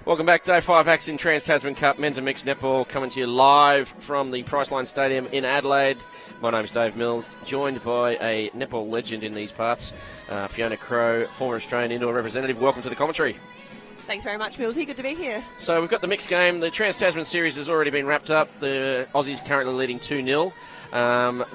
Welcome back. Day 5 action Trans-Tasman Cup Men's and Mixed Netball coming to you live from the Priceline Stadium in Adelaide. My name's Dave Mills, joined by a netball legend in these parts, Fiona Crowe, former Australian indoor representative. Welcome to the commentary. Thanks very much, Millsy. Good to be here. So we've got the mixed game. The Trans-Tasman series has already been wrapped up. The Aussies currently leading 2-0.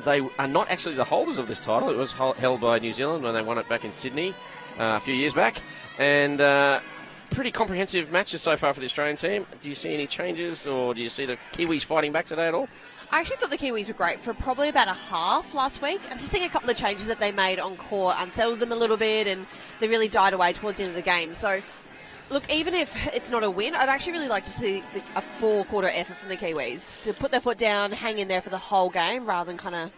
They are not actually the holders of this title. It was held by New Zealand when they won it back in Sydney a few years back. And pretty comprehensive matches so far for the Australian team. Do you see any changes, or do you see the Kiwis fighting back today at all? I actually thought the Kiwis were great for probably about a half last week. I just think a couple of changes that they made on court unsettled them a little bit, and they really died away towards the end of the game. So, look, even if it's not a win, I'd actually really like to see a four-quarter effort from the Kiwis to put their foot down, hang in there for the whole game, rather than kind of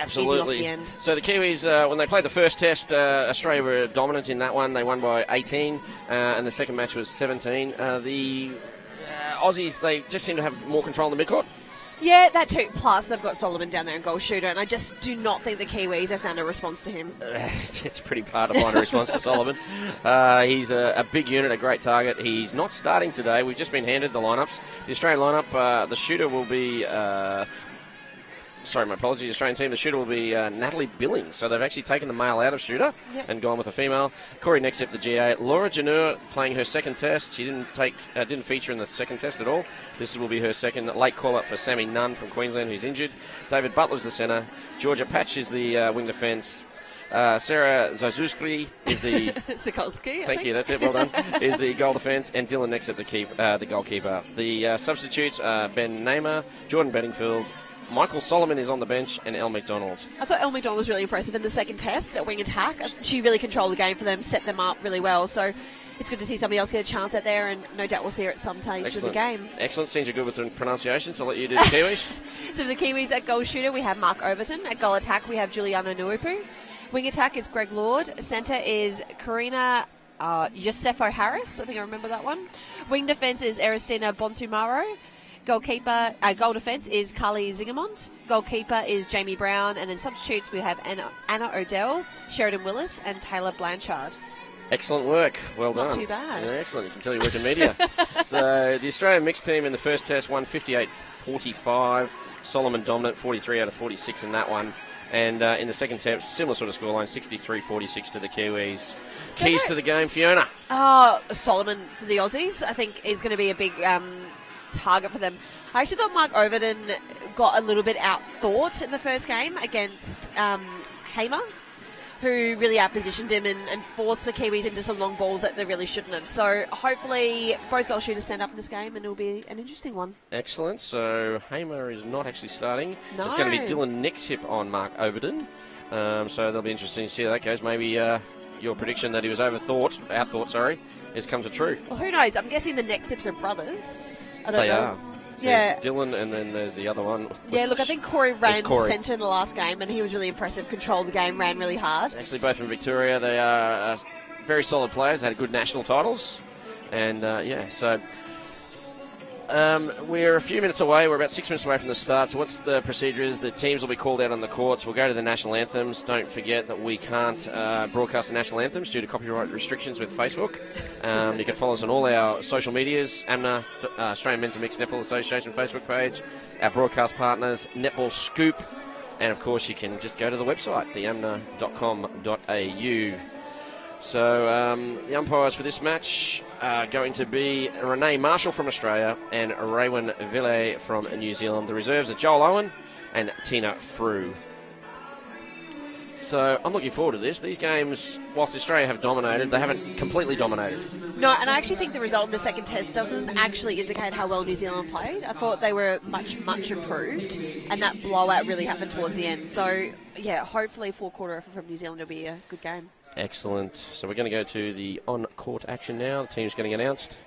absolutely. easy off the end. So the Kiwis, when they played the first test, Australia were dominant in that one. They won by 18, and the second match was 17. The Aussies, they just seem to have more control in the midcourt. Yeah, that too. Plus, they've got Solomon down there in goal shooter, and I just do not think the Kiwis have found a response to him. It's pretty hard to find a response for Solomon. He's a big unit, a great target. He's not starting today. We've just been handed the lineups. The Australian lineup, the shooter will be... Sorry, my apologies, Australian team. The shooter will be Natalie Billings. So they've actually taken the male out of shooter and gone with a female. Corey Nexip, the GA. Laura Janur playing her second test. She didn't feature in the second test at all. This will be her second. Late call-up for Sammy Nunn from Queensland, who's injured. David Butler's the centre. Georgia Patch is the wing defence. Sarah Zazuski is the... Sikolsky, Thank you, that's it, well done. Is the goal defence. And Dylan Nexip, the goalkeeper. The substitutes are Ben Namer, Jordan Bedingfield, Michael Solomon is on the bench, and Elle McDonald. I thought Elle McDonald was really impressive in the second test at wing attack. She really controlled the game for them, set them up really well. So it's good to see somebody else get a chance out there, and no doubt we'll see her at some stage of the game. Excellent. Seems you're good with the pronunciation, so I'll let you do the Kiwis. So for the Kiwis at goal shooter, we have Mark Overton. At goal attack, we have Juliana Nuipu. Wing attack is Greg Lord. Centre is Karina Yosefo Harris. I think I remember that one. Wing defence is Aristina Bontumaro. Goal defence is Carly Zingamont. Goalkeeper is Jamie Brown. And then substitutes, we have Anna Odell, Sheridan Willis, and Taylor Blanchard. Excellent work. Well done. Not too bad. Yeah, excellent. You can tell you work in media. So the Australian mixed team in the first test won 58-45. Solomon dominant, 43 out of 46 in that one. And in the second test, similar sort of scoreline, 63-46 to the Kiwis. Keys to the game, Fiona? Solomon for the Aussies, I think, is going to be a big... target for them. I actually thought Mark Overton got a little bit out-thought in the first game against Hamer, who really out-positioned him and forced the Kiwis into some long balls that they really shouldn't have. So hopefully both goal shooters stand up in this game and it'll be an interesting one. Excellent. So Hamer is not actually starting. No. It's going to be Dylan Nexip on Mark Overton. So that'll be interesting to see how that goes. Maybe your prediction that he was out-thought, has come to true. Well, who knows? I'm guessing the Nexips are brothers. I don't know. are. Yeah. There's Dylan, and then there's the other one. Yeah, look, I think Corey ran centre in the last game, and he was really impressive, controlled the game, ran really hard. Actually, both from Victoria. They are very solid players. They had good national titles. And, so... we're a few minutes away. We're about 6 minutes away from the start. So what's the procedure is the teams will be called out on the courts. We'll go to the national anthems. Don't forget that we can't broadcast the national anthems due to copyright restrictions with Facebook. You can follow us on all our social medias, AMNA, Australian Men's and Mixed Netball Association Facebook page, our broadcast partners, Netball Scoop, and of course you can just go to the website, theamna.com.au. So the umpires for this match are going to be Renee Marshall from Australia and Raywin Ville from New Zealand. The reserves are Joel Owen and Tina Frew. So I'm looking forward to this. These games, whilst Australia have dominated, they haven't completely dominated. No, and I actually think the result in the second test doesn't actually indicate how well New Zealand played. I thought they were much, much improved, and that blowout really happened towards the end. So, yeah, hopefully four-quarter effort from New Zealand will be a good game. Excellent. So we're going to go to the on-court action now. The team's getting announced.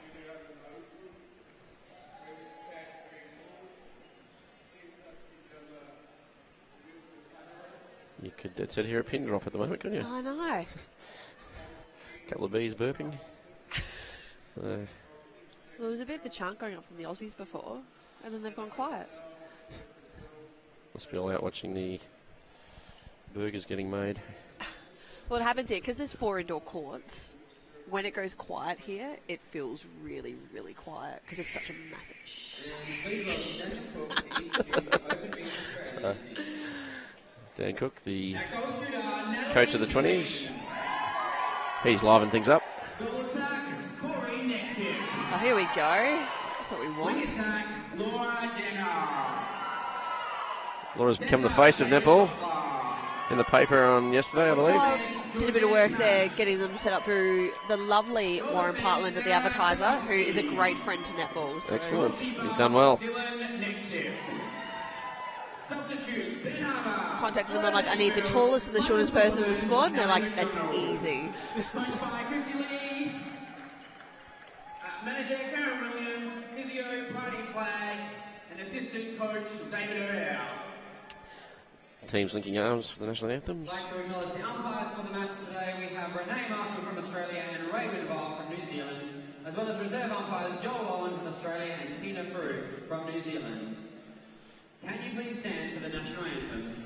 You could hear a pin drop at the moment, couldn't you? I know. A couple of bees burping. So There was a bit of a chant going on from the Aussies before, and then they've gone quiet. Must be all out watching the burgers getting made. Well, it happens here, because there's 4 indoor courts, when it goes quiet here, it feels really, really quiet because it's such a massive... Dan Cook, the coach of the 20s. He's livened things up. Oh, here we go. That's what we want. Laura's become the face of netball in the paper on yesterday, I believe. Did a bit of work there getting them set up through the lovely Warren Partland at the Advertiser, who is a great friend to netball. So. Excellent. You've done well. Contacted them, I'm like, I need the tallest and the shortest person in the squad. And they're like, that's easy. Manager Karen Williams, physio Party Flag, and assistant coach David O'Hare. Teams linking arms for the national anthems. I'd like to acknowledge the umpires for the match today. We have Renee Marshall from Australia and Ray Winval from New Zealand, as well as reserve umpires Joel Owen from Australia and Tina Frew from New Zealand. Can you please stand for the national anthems?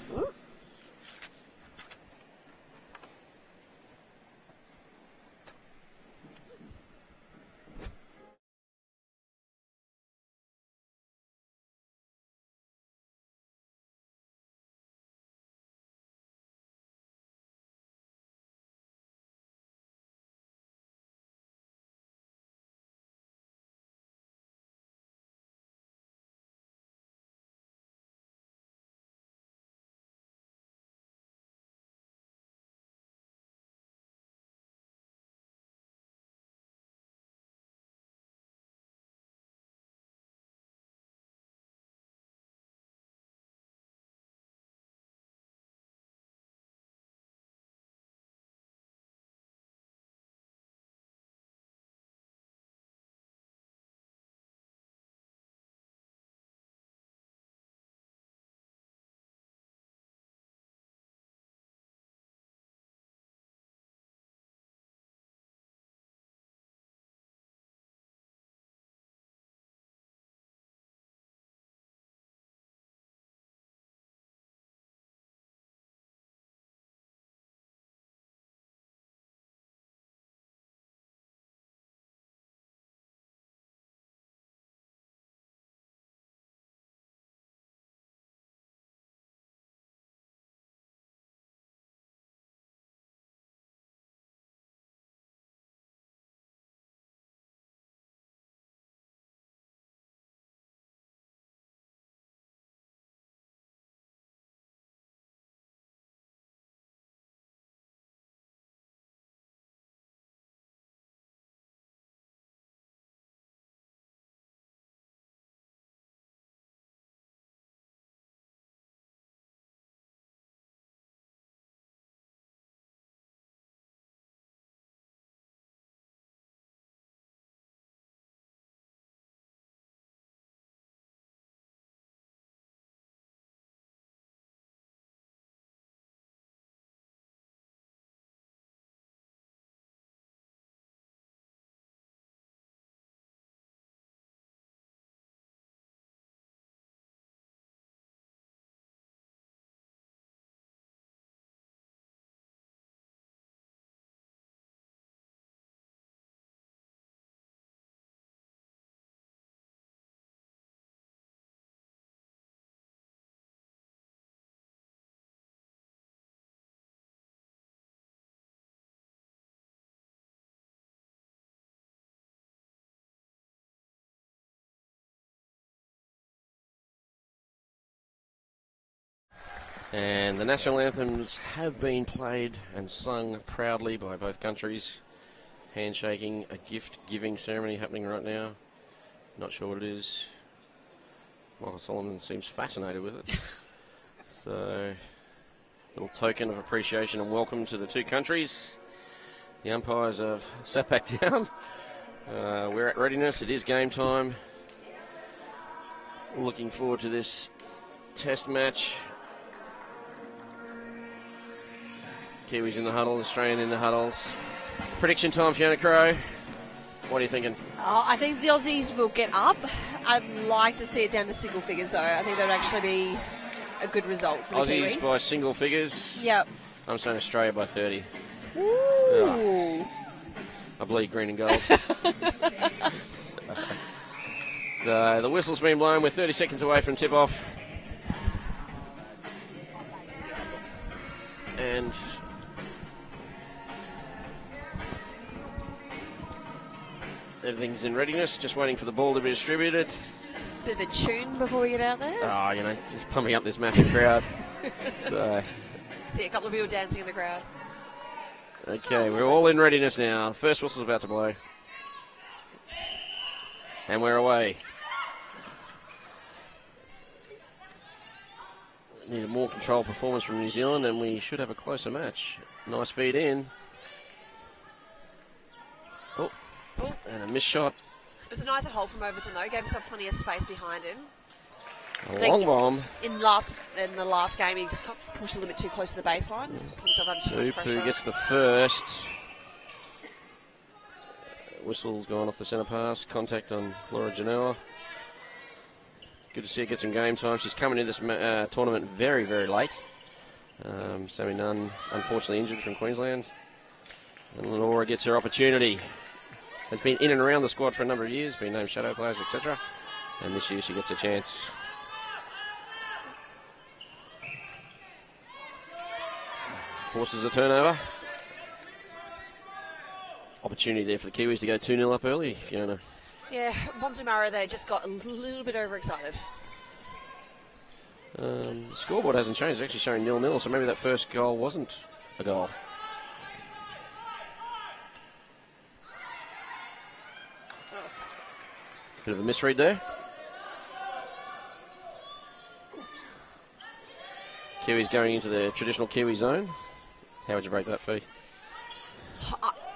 And the national anthems have been played and sung proudly by both countries. Handshaking, a gift-giving ceremony happening right now. Not sure what it is. Michael Solomon seems fascinated with it. So, a little token of appreciation and welcome to the two countries. The umpires have sat back down. We're at readiness. It is game time. Looking forward to this test match. Kiwis in the huddle, Australian in the huddles. Prediction time, Fiona Crow. What are you thinking? I think the Aussies will get up. I'd like to see it down to single figures, though. I think that would actually be a good result for the Aussies Kiwis. by single figures. Yep. I'm saying Australia by 30. Ooh. I bleed green and gold. So the whistle's been blown. We're 30 seconds away from tip-off. And everything's in readiness, just waiting for the ball to be distributed. Bit of a tune before we get out there. Oh, just pumping up this massive crowd. So, See a couple of people dancing in the crowd. okay, we're all in readiness now. The first whistle's about to blow. And we're away. Need a more controlled performance from New Zealand, and we should have a closer match. Nice feed in. Oh, and a missed shot. It was a nicer hole from Overton, though. Gave himself plenty of space behind him. A long bomb. In the last game, he just got pushed a little bit too close to the baseline. Just put himself under too much pressure. Tupu gets the first. Whistle's gone off the centre pass. Contact on Laura Genoa. Good to see her get some game time. She's coming into this tournament very, very late. Sammy Nunn, unfortunately injured from Queensland. And Laura gets her opportunity. Has been in and around the squad for a number of years, been named shadow players, etc. And this year she gets a chance. Forces a turnover. Opportunity there for the Kiwis to go 2-0 up early, Fiona. Yeah, Bonzumara, they just got a little bit overexcited. The scoreboard hasn't changed. It's actually showing 0-0, so maybe that first goal wasn't a goal. Bit of a misread there. Kiwis going into the traditional Kiwi zone. How would you break that fee?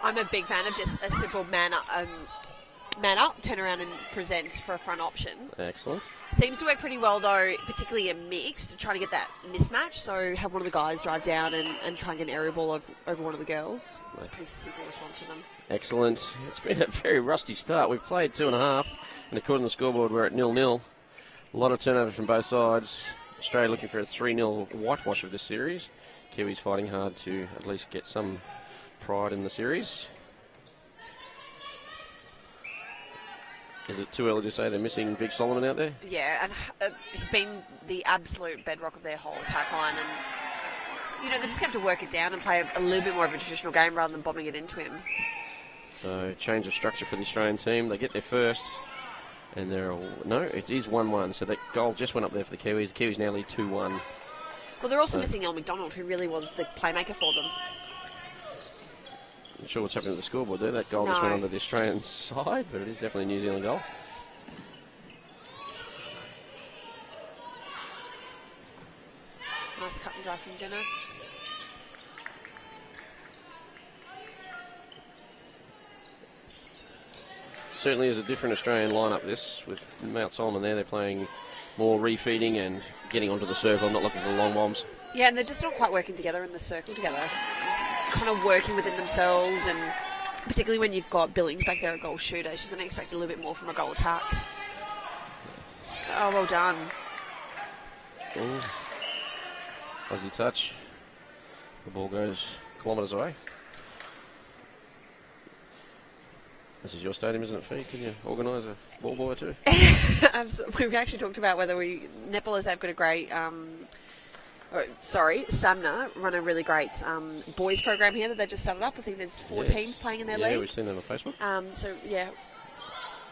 I'm a big fan of just a simple man up, turn around and present for a front option. Excellent. Seems to work pretty well, though, particularly in mixed, trying to get that mismatch. So have one of the guys drive down and try and get an aerial ball over one of the girls. It's a pretty simple response for them. Excellent. It's been a very rusty start. We've played 2.5, and according to the scoreboard, we're at 0-0. A lot of turnover from both sides. Australia looking for a 3-0 whitewash of this series. Kiwis fighting hard to at least get some pride in the series. Is it too early to say they're missing Big Solomon out there? Yeah, and he's been the absolute bedrock of their whole attack line. And, they're just going to have to work it down and play a little bit more of a traditional game rather than bombing it into him. So, change of structure for the Australian team. They get there first. And it is 1-1. So that goal just went up there for the Kiwis. The Kiwis now lead 2-1. Well, they're also missing El McDonald, who really was the playmaker for them. Not sure what's happening to the scoreboard there. That goal just went onto the Australian side, but it is definitely a New Zealand goal. Nice cut and dry from Jenna. Certainly is a different Australian lineup, this, with Mount Solomon there. They're playing more refeeding and getting onto the circle, not looking for the long bombs. Yeah, and they're just not quite working together in the circle together. It's kind of working within themselves, and particularly when you've got Billings back there, a goal shooter, she's going to expect a little bit more from a goal attack. Oh, well done. Ooh. Aussie touch. The ball goes kilometres away. This is your stadium, isn't it, Fee? Can you organise a ball boy or two? We've actually talked about whether Nepalis have got a great... Samna run a really great boys program here that they've just started up. I think there's 4 teams playing in their league. Yeah, we've seen them on Facebook.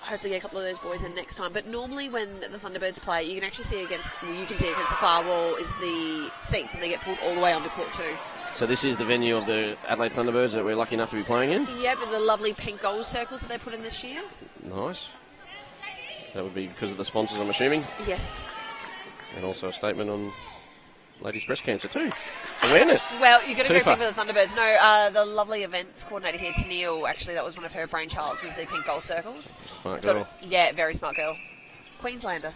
Hopefully get a couple of those boys in next time. But normally when the Thunderbirds play, you can actually see against the far wall is the seats, and they get pulled all the way onto court 2. So this is the venue of the Adelaide Thunderbirds that we're lucky enough to be playing in? Yeah, with the lovely pink goal circles that they put in this year. Nice. That would be because of the sponsors, I'm assuming? Yes. And also a statement on ladies' breast cancer too. Awareness. Well, you've got to go for the Thunderbirds. No, the lovely events coordinator here, Tennille, actually, that was one of her brainchilds, was the pink goal circles. Smart girl. Yeah, very smart girl. Queenslander.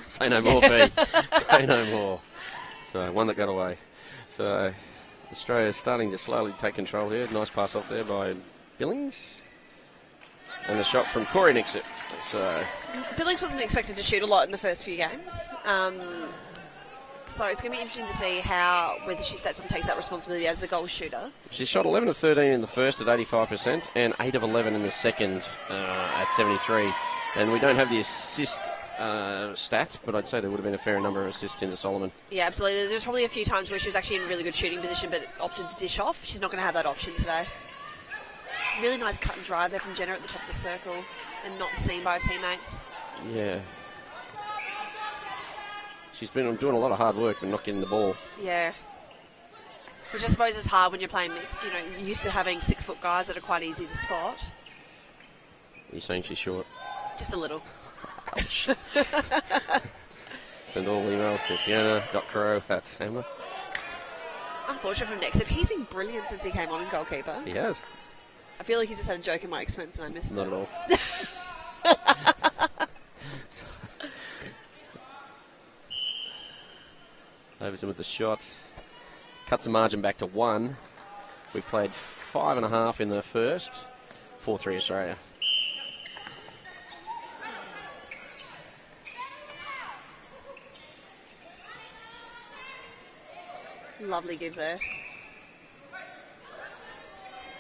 Say no more, Fee. Say no more. So, one that got away. So, Australia's starting to slowly take control here. Nice pass off there by Billings. And a shot from Corey Nixit. So Billings wasn't expected to shoot a lot in the first few games. So it's going to be interesting to see whether she steps up and takes that responsibility as the goal shooter. She shot 11 of 13 in the first at 85% and 8 of 11 in the second at 73. And we don't have the assist stats, but I'd say there would have been a fair number of assists into Solomon. Yeah, absolutely. There's probably a few times where she was actually in a really good shooting position but opted to dish off. She's not going to have that option today. It's a really nice cut and drive there from Jenna at the top of the circle and not seen by her teammates. Yeah. She's been doing a lot of hard work but not getting the ball. Yeah. Which I suppose is hard when you're playing mixed. You know, you're used to having 6-foot guys that are quite easy to spot. You're saying she's short? Just a little. Ouch. Send all emails to fiona.crow@samler. Unfortunate from Nexip. He's been brilliant since he came on in goalkeeper. He has. I feel like he just had a joke at my expense and I missed Not it. at all. Overton with the shot. Cuts the margin back to 1. We've played 5.5 in the first. 4-3 Australia. Lovely give there.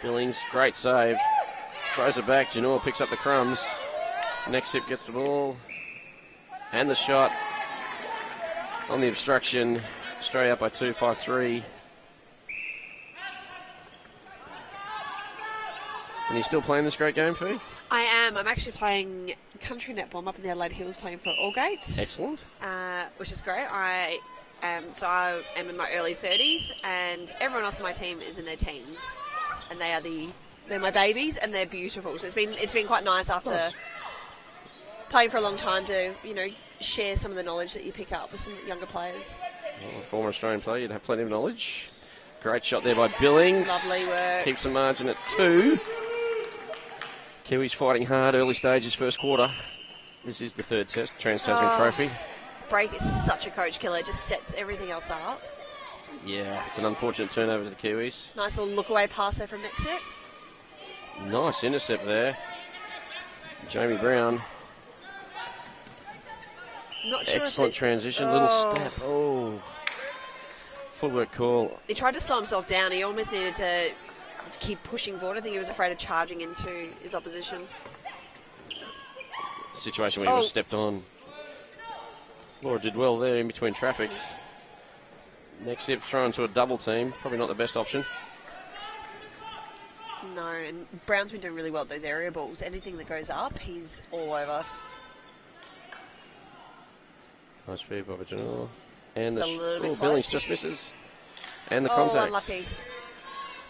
Billings, great save. Throws it back. Janor picks up the crumbs. Next hip gets the ball. And the shot. On the obstruction. Straight up by 2, 5-3. And he's still playing this great game, Fee? I am. I'm actually playing country netball. I'm up in the Adelaide Hills playing for Allgate. Excellent. Which is great. I am in my early 30s and everyone else on my team is in their teens. And they're my babies and they're beautiful. So it's been quite nice after playing for a long time to, share some of the knowledge that you pick up with some younger players. Well, a former Australian player, you'd have plenty of knowledge. Great shot there by Billings. Lovely work. Keeps the margin at 2. Kiwis fighting hard early stages, first quarter. This is the third test, Trans-Tasman Trophy. Break is such a coach killer. It just sets everything else up. Yeah, it's an unfortunate turnover to the Kiwis. Nice little look-away pass there from Nexip. Nice intercept there. Jamie Brown. Not sure Excellent transition, little step. Oh, footwork call. He tried to slow himself down. He almost needed to keep pushing forward. I think he was afraid of charging into his opposition. Situation where he was stepped on. Laura did well there in between traffic. Next hip thrown to a double team. Probably not the best option. No, and Brown's been doing really well at those area balls. Anything that goes up, he's all over. Nice feed by Janor. And Just a little bit Billings close. just misses. And the contact. Unlucky.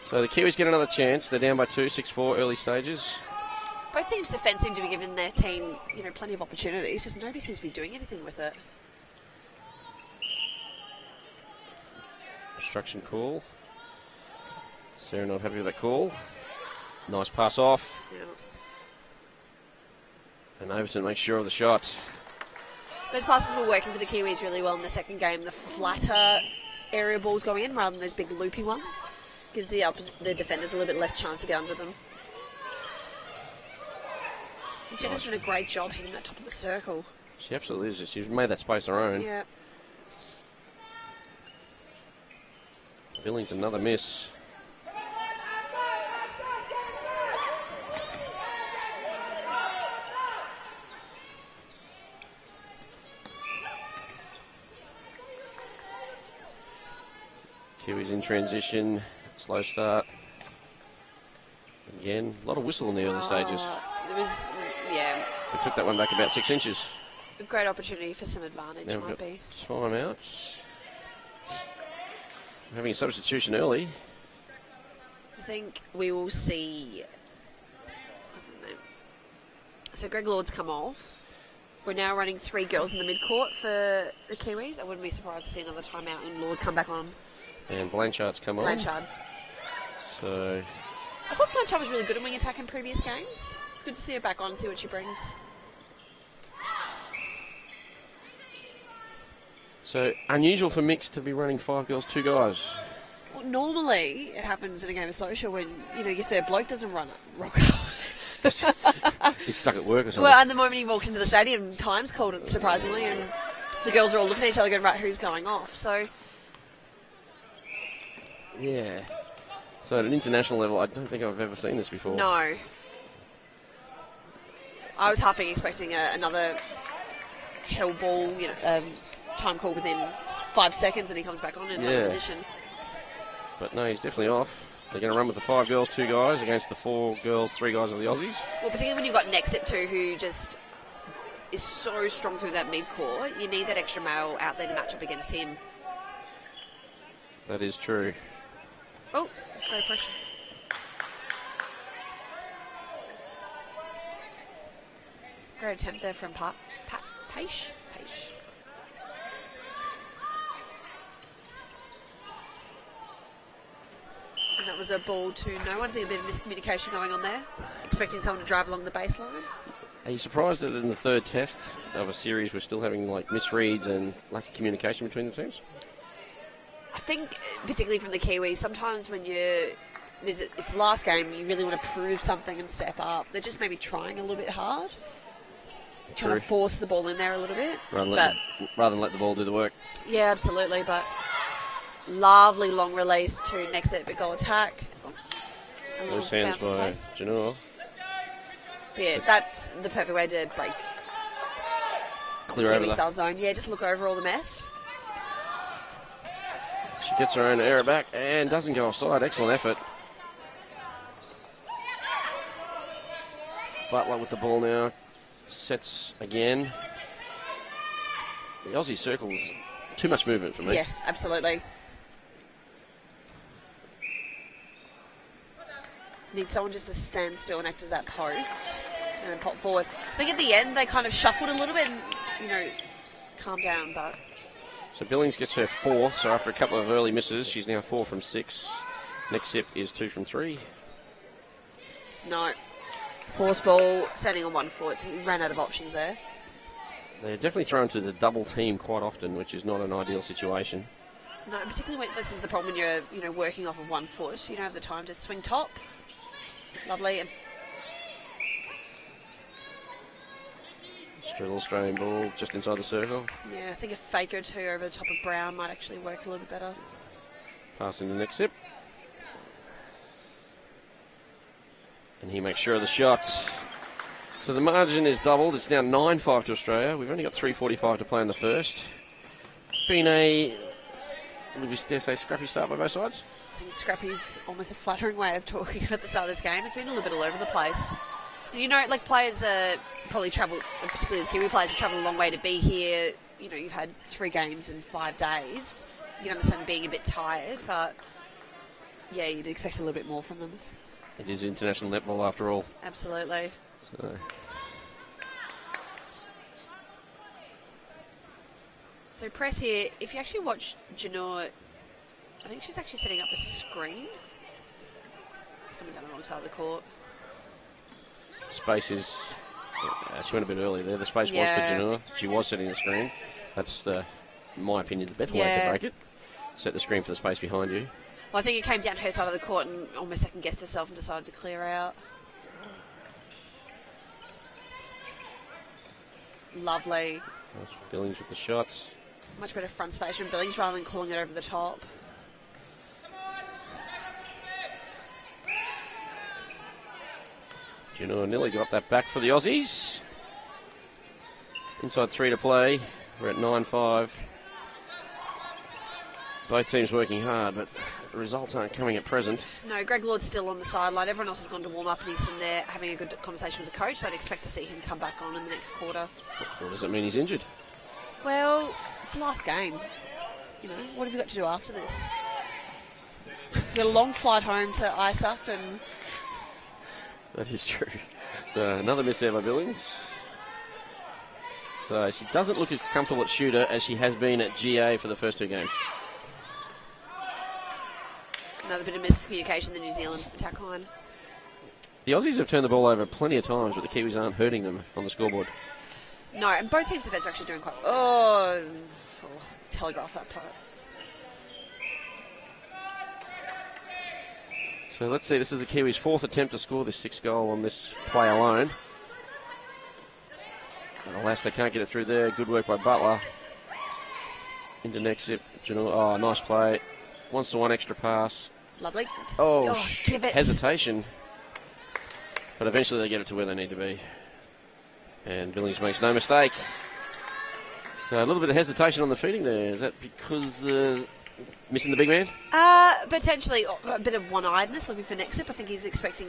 So the Kiwis get another chance. They're down by 2, 6-4 early stages. Both teams' defence seem to be giving their team, plenty of opportunities. Just nobody seems to be doing anything with it. Obstruction call. Sarah not happy with that call. Nice pass off. Yeah. And Overton makes sure of the shot. Those passes were working for the Kiwis really well in the second game. The flatter area balls going in rather than those big looping ones gives the defenders a little bit less chance to get under them. Jenna's done a great job hitting that top of the circle. She absolutely is. She's made that space her own. Yeah. Billings another miss. Kiwis in transition, slow start. Again, a lot of whistle in the early stages. It was, We took that one back about 6 inches. a great opportunity for some advantage, Now might we've be. got timeouts. Having a substitution early. I think we will see. What's his name? So Greg Lord's come off. We're now running 3 girls in the midcourt for the Kiwis. I wouldn't be surprised to see another timeout and Lord come back on. And Blanchard's come on. Blanchard. So I thought Blanchard was really good at wing attack in previous games. It's good to see her back on and see what she brings. unusual for mixed to be running 5 girls, 2 guys. Well, normally it happens in a game of social when your third bloke doesn't rock up. He's stuck at work or something. Well, and the moment he walked into the stadium, time's called it surprisingly, and the girls are all looking at each other going, right, who's going off? So, Yeah. So at an international level, I don't think I've ever seen this before. no. I was half expecting another hell ball, time call within 5 seconds, and he comes back on in another position. But no, he's definitely off. They're going to run with the 5 girls, 2 guys against the 4 girls, 3 guys of the Aussies. Well, particularly when you've got Nexip too, who just is so strong through that mid-court, you need that extra male out there to match up against him. That is true. Oh, great pressure. Great attempt there from Paish. And that was a ball to no one. I think a bit of miscommunication going on there. Expecting someone to drive along the baseline. Are you surprised that in the 3rd test of a series we're still having like misreads and lack of communication between the teams? I think, particularly from the Kiwis, sometimes when it's the last game, you really want to prove something and step up. They're just maybe trying a little bit hard. Trying to force the ball in there a little bit. Rather than let the ball do the work. Yeah, absolutely. But lovely long release to next set, big goal attack. Loose hands by Janua. Yeah, that's the perfect way to break Clear over style zone. Yeah, just look over all the mess. She gets her own error back and doesn't go offside. Excellent effort. Butler with the ball now. Sets again. The Aussie circle's too much movement for me. Yeah, absolutely. Need someone just to stand still and act as that post and then pop forward. I think at the end they kind of shuffled a little bit and, calmed down, but... So Billings gets her 4th, so after a couple of early misses, she's now 4 from 6. Next sip is 2 from 3. No. Force ball, standing on 1 foot. He ran out of options there. They're definitely thrown to the double team quite often, which is not an ideal situation. No, particularly when this is the problem when you're, working off of 1 foot. You don't have the time to swing top. Lovely. Little Australian ball just inside the circle. Yeah, I think a fake or 2 over the top of Brown might actually work a little bit better. Passing the next sip. And he makes sure of the shot. So the margin is doubled. It's now 9-5 to Australia. We've only got 3:45 to play in the first. Been would we dare say, scrappy start by both sides? I think scrappy's almost a flattering way of talking about the start of this game. It's been a little bit all over the place. Players probably travel, particularly the Kiwi players, have travelled a long way to be here. You've had 3 games in 5 days. You can understand being a bit tired, but yeah, you'd expect a little bit more from them. It is international netball after all. Absolutely. So press here, if you actually watch Janua, I think she's actually setting up a screen. It's coming down the wrong side of the court. Space is... she went a bit early there. The space was for Janua. She was setting the screen. That's, in my opinion, the better way to break it. Set the screen for the space behind you. Well, I think it came down her side of the court and almost second-guessed herself and decided to clear out. Lovely. Nice Billings with the shots. Much better front space from Billings rather than calling it over the top. Janua nearly got that back for the Aussies. Inside 3 to play. We're at 9-5. Both teams working hard, but the results aren't coming at present. No, Greg Lord's still on the sideline. Everyone else has gone to warm up and he's in there having a good conversation with the coach, so I'd expect to see him come back on in the next quarter. Or does it mean he's injured? Well, it's the last game. What have you got to do after this? You've got a long flight home to ice up and... That is true. So another miss there by Billings. So she doesn't look as comfortable at shooter as she has been at GA for the first 2 games. Another bit of miscommunication in the New Zealand attack line. The Aussies have turned the ball over plenty of times, but the Kiwis aren't hurting them on the scoreboard. No, and both teams' defence are actually doing quite... telegraph that part. So let's see, this is the Kiwis' 4th attempt to score this 6th goal on this play alone. And alas, they can't get it through there. Good work by Butler. Into next zip. Oh, nice play. Wants to one extra pass. Lovely. Oh, give it. Hesitation. But eventually they get it to where they need to be. And Billings makes no mistake. So a little bit of hesitation on the feeding there. Is that because missing the big man? Potentially a bit of one-eyedness looking for next zip. I think he's expecting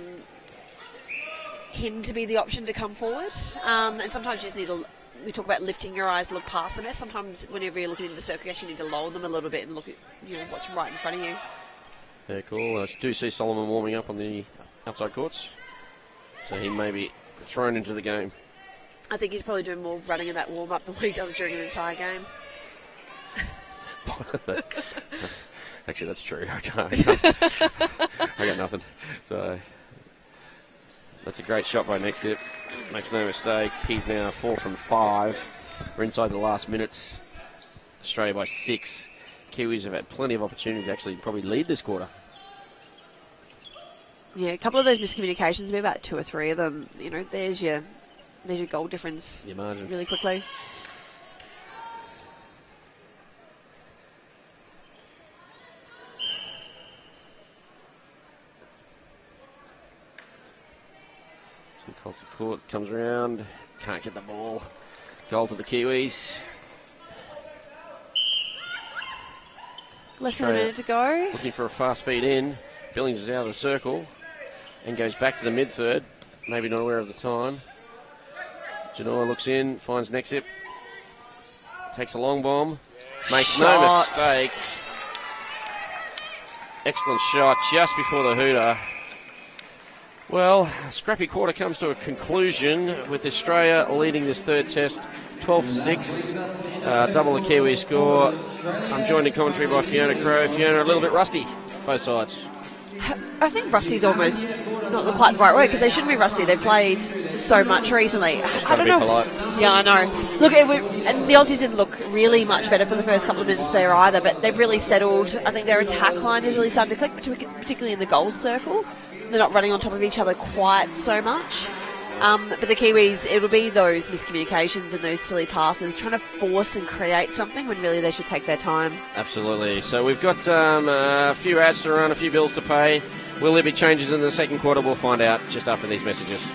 him to be the option to come forward. And sometimes you just need to, we talk about lifting your eyes, look past the mess. Sometimes whenever you're looking into the circle, you actually need to lower them a little bit and look at, what's right in front of you. Yeah, cool. I do see Solomon warming up on the outside courts. So he may be thrown into the game. I think he's probably doing more running in that warm-up than what he does during an entire game. Actually, that's true. I got nothing. So that's a great shot by Nexip. Makes no mistake. He's now 4 from 5. We're inside the last minute. Australia by 6. Kiwis have had plenty of opportunity to actually probably lead this quarter. Yeah, a couple of those miscommunications, maybe about 2 or 3 of them. There's your goal difference. Your margin. Really quickly. Across the court, comes around, can't get the ball. Goal to the Kiwis. Less than a minute to go. Looking for a fast feed in. Billings is out of the circle and goes back to the mid-third. Maybe not aware of the time. Genoa looks in, finds Nexip. Takes a long bomb. Makes no mistake. Excellent shot just before the hooter. Well, a scrappy quarter comes to a conclusion with Australia leading this third test 12-6. Double the Kiwi score. I'm joined in commentary by Fiona Crow. Fiona, a little bit rusty, both sides. I think rusty's almost not quite the right word because they shouldn't be rusty. They've played so much recently. I don't know. Polite. Yeah, I know. Look, and the Aussies didn't look really much better for the first couple of minutes there either, but they've really settled. I think their attack line is really starting to click, particularly in the goals circle. They're not running on top of each other quite so much. But the Kiwis, it'll be those miscommunications and those silly passes, trying to force and create something when really they should take their time. Absolutely. So we've got a few ads to run, a few bills to pay. Will there be changes in the second quarter? We'll find out just after these messages.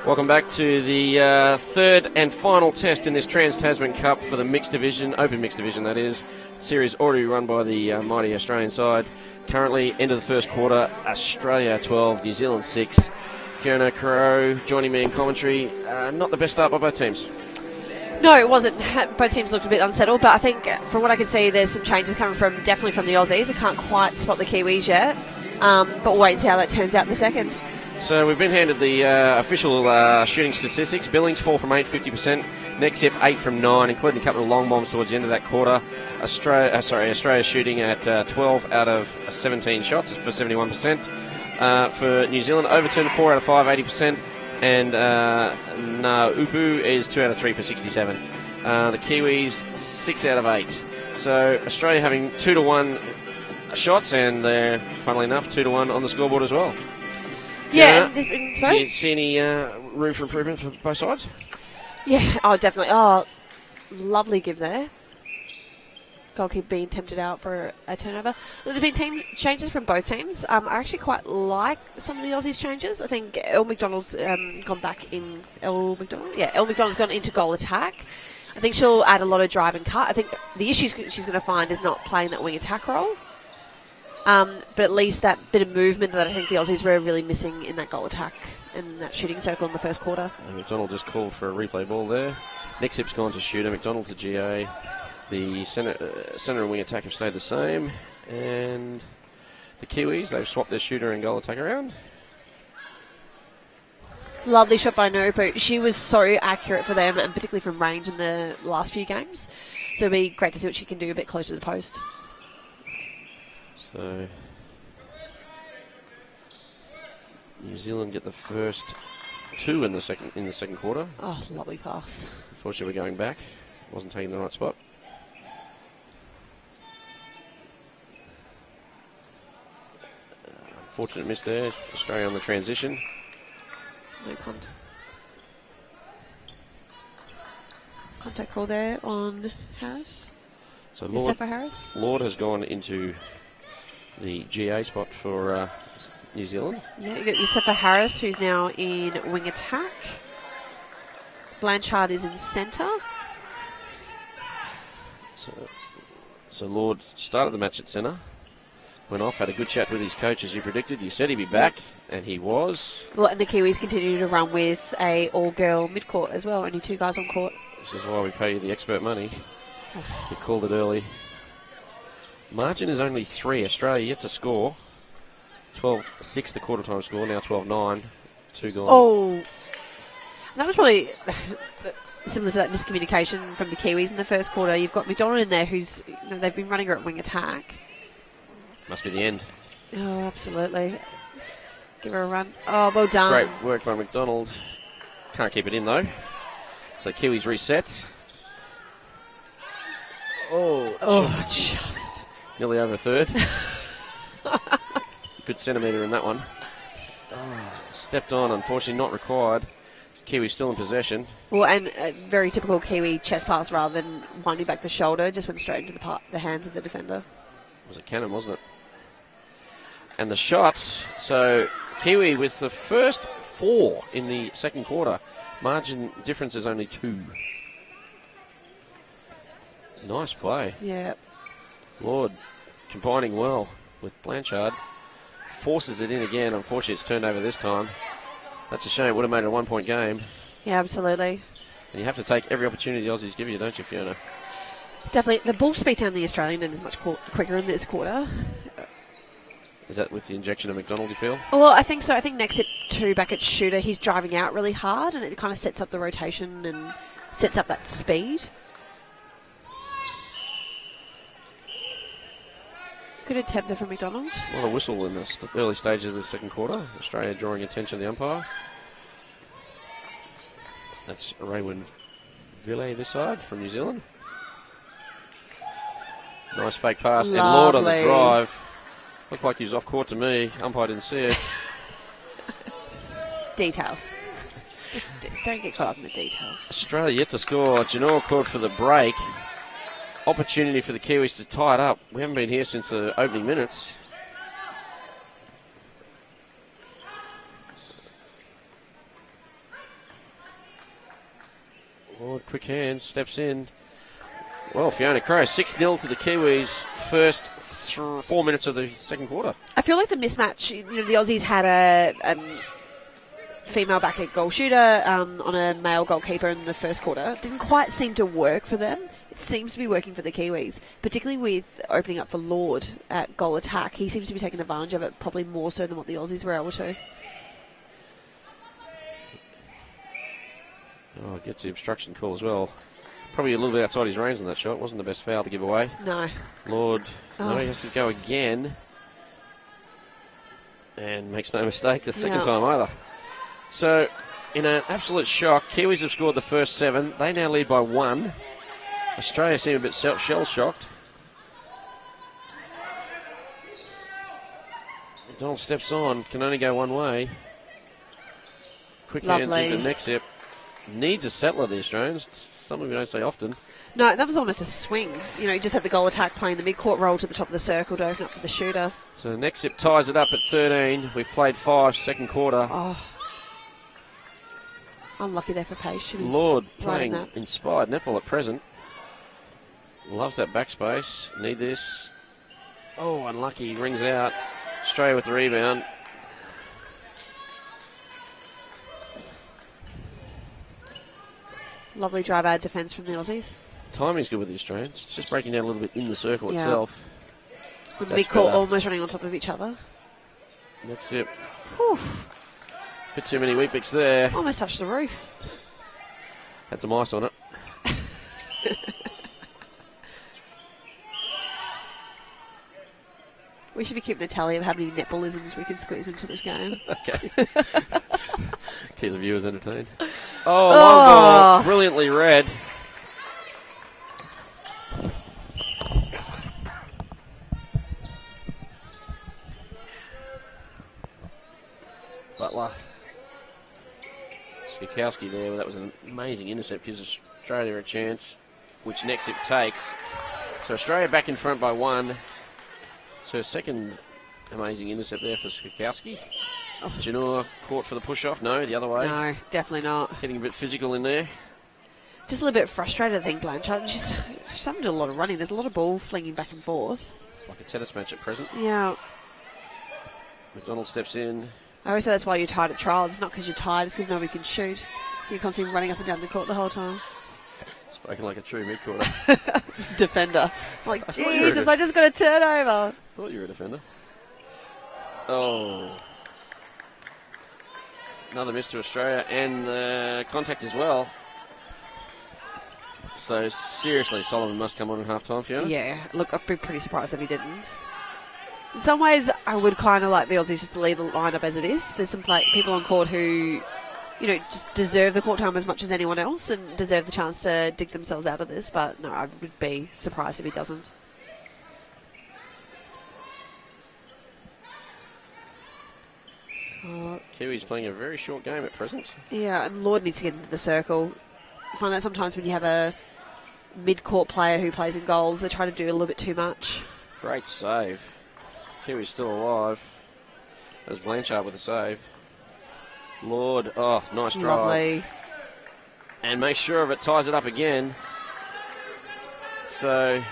Welcome back to the third and final test in this Trans-Tasman Cup for the mixed division, open mixed division that is. Series already run by the mighty Australian side. Currently, end of the first quarter, Australia 12, New Zealand 6. Fiona Crow joining me in commentary. Not the best start by both teams. No, it wasn't. Both teams looked a bit unsettled, but I think from what I can see, there's some changes coming definitely from the Aussies. I can't quite spot the Kiwis yet, but we'll wait and see how that turns out in the second. So we've been handed the official shooting statistics. Billings 4 from 8, 50%. Nexip 8 from 9, including a couple of long bombs towards the end of that quarter. Australia shooting at 12 out of 17 shots for 71%. For New Zealand, Overton 4 out of 5, 80%. And Upu is 2 out of 3 for 67. The Kiwis 6 out of 8. So Australia having 2-1 shots, and they're, funnily enough, 2-1 on the scoreboard as well. Yeah. Do you see any room for improvement for both sides? Yeah, oh, definitely. Oh, lovely give there. Goalkeeper being tempted out for a turnover. There's been team changes from both teams. I actually quite like some of the Aussies changes. I think Elle McDonald's gone back in. Elle McDonald's gone into goal attack. I think she'll add a lot of drive and cut. I think the issue she's going to find is not playing that wing attack role. But at least that bit of movement that I think the Aussies were really missing in that goal attack and that shooting circle in the first quarter. And McDonald just called for a replay ball there. Nick-Sip's gone to shooter. McDonald to GA. The centre and wing attack have stayed the same. And the Kiwis, they've swapped their shooter and goal attack around. Lovely shot by Nurupu. She was so accurate for them, and particularly from range in the last few games. So it'll be great to see what she can do a bit closer to the post. So New Zealand get the first 2 in the second quarter. Oh, lovely pass. Unfortunately, we're going back. Wasn't taking the right spot. Unfortunate miss there. Australia on the transition. No contact call there on Harris. So Harris. Lord has gone into the GA spot for New Zealand. Yeah, you've got Yusufa Harris, who's now in wing attack. Blanchard is in centre. So Lord started the match at centre. Went off, had a good chat with his coach as you predicted. You said he'd be back, and he was. Well, and the Kiwis continue to run with a all-girl mid-court as well. Only 2 guys on court. This is why we pay you the expert money. You called it early. Margin is only 3. Australia yet to score. 12-6 the quarter time score, now 12-9. 2 gone. Oh, that was probably similar to that miscommunication from the Kiwis in the first quarter. You've got McDonald in there, who's they've been running her at wing attack. Must be the end. Oh, absolutely. Give her a run. Oh, well done. Great work by McDonald. Can't keep it in though. So Kiwis reset. Oh, just nearly over a third. Good centimetre in that one. Stepped on, unfortunately not required. Kiwi still in possession. Well, and a very typical Kiwi chest pass rather than winding back the shoulder, just went straight into the hands of the defender. It was a cannon, wasn't it? And the shot, so Kiwi with the first 4 in the second quarter. Margin difference is only 2. Nice play. Yeah. Lord combining well with Blanchard. Forces it in again. Unfortunately, it's turned over this time. That's a shame. It would have made it a 1-point game. Yeah, absolutely. And you have to take every opportunity the Aussies give you, don't you, Fiona? Definitely. The ball speed down the Australian end is much quicker in this quarter. Is that with the injection of McDonald, you feel? Well, I think so. I think next at 2 back at shooter, he's driving out really hard, and it kind of sets up the rotation and sets up that speed. Good attempt there from McDonald. A lot of whistle in the early stages of the second quarter. Australia drawing attention to the umpire. That's Raywin Ville this side from New Zealand. Nice fake pass. Lovely. And Lord on the drive. Looked like he was off court to me. Umpire didn't see it. Details. Just don't get caught up in the details. Australia yet to score. Genoa called for the break. Opportunity for the Kiwis to tie it up. We haven't been here since the opening minutes. Lord, quick hands, steps in. Well, Fiona Crow, 6-0 to the Kiwis. First 4 minutes of the second quarter. I feel like the mismatch, the Aussies had a female back at goal shooter on a male goalkeeper in the first quarter. Didn't quite seem to work for them. It seems to be working for the Kiwis, particularly with opening up for Lord at goal attack. He seems to be taking advantage of it, probably more so than what the Aussies were able to. Oh, gets the obstruction call as well. Probably a little bit outside his range on that shot. Wasn't the best foul to give away. No. Lord, no, he has to go again. And makes no mistake the second time either. So, in an absolute shock, Kiwis have scored the first 7. They now lead by 1. Australia seem a bit shell-shocked. Donald steps on, can only go one way. Quick hands into Nexip. Needs a settler, the Australians. It's something we don't say often. No, that was almost a swing. You know, you just had the goal attack playing the mid-court roll to the top of the circle to open up for the shooter. So Nexip ties it up at 13. We've played 5, second quarter. Oh. Unlucky there for Paige. She was Lord right playing inspired netball at present. Loves that backspace. Need this. Oh, unlucky. Rings out. Australia with the rebound. Lovely drive-out defence from the Aussies. Timing's good with the Australians. It's just breaking down a little bit in the circle itself. And the mid-court almost running on top of each other. That's it. Bit too many wheat picks there. Almost touched the roof. Had some ice on it. We should be keeping a tally of how many netballisms we can squeeze into this game. Okay. Keep the viewers entertained. Oh, long ball. Brilliantly read. Butler. Skakowski there. Well, that was an amazing intercept. Gives Australia a chance, which Nexip takes. So Australia back in front by 1. It's her second amazing intercept there for Skakowski. Oh. Janur caught for the push-off. No, the other way. No, definitely not. Getting a bit physical in there. Just a little bit frustrated, I think, Blanchard. She's having to do a lot of running. There's a lot of ball flinging back and forth. It's like a tennis match at present. Yeah. McDonald steps in. I always say that's why you're tired at trials. It's not because you're tired, it's because nobody can shoot. So you're constantly running up and down the court the whole time. Spoken like a true mid-quarter. Defender. Like, Jesus, I just got a turnover. Thought you were a defender. Oh. Another miss to Australia, and contact as well. So, seriously, Solomon must come on in half-time, Fiona? Yeah, look, I'd be pretty surprised if he didn't. In some ways, I would kind of like the Aussies just to leave the lineup as it is. There's some people on court who, you know, just deserve the court time as much as anyone else and deserve the chance to dig themselves out of this. But, no, I would be surprised if he doesn't. Kiwi's playing a very short game at present. Yeah, and Lord needs to get into the circle. I find that sometimes when you have a mid-court player who plays in goals, they try to do a little bit too much. Great save. Kiwi's still alive. There's Blanchard with a save. Lord, oh, nice drive. Lovely. And makes sure of it, ties it up again. So,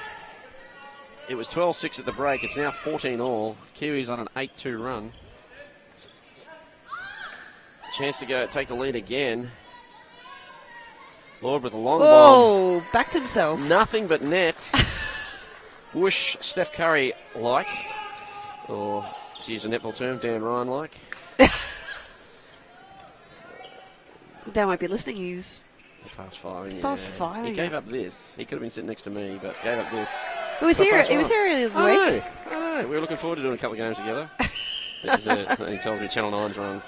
it was 12-6 at the break. It's now 14-all. Kiwi's on an 8-2 run. Chance to go take the lead again. Lord with a long bomb. Oh, backed himself. Nothing but net. Whoosh, Steph Curry like. Or, to use a netball term, Dan Ryan like. Dan won't be listening. He's fast firing. Fast firing. He gave up this. He could have been sitting next to me, but gave up this. He was here earlier in the week. I know. We were looking forward to doing a couple of games together. This is it. He tells me Channel 9's wrong.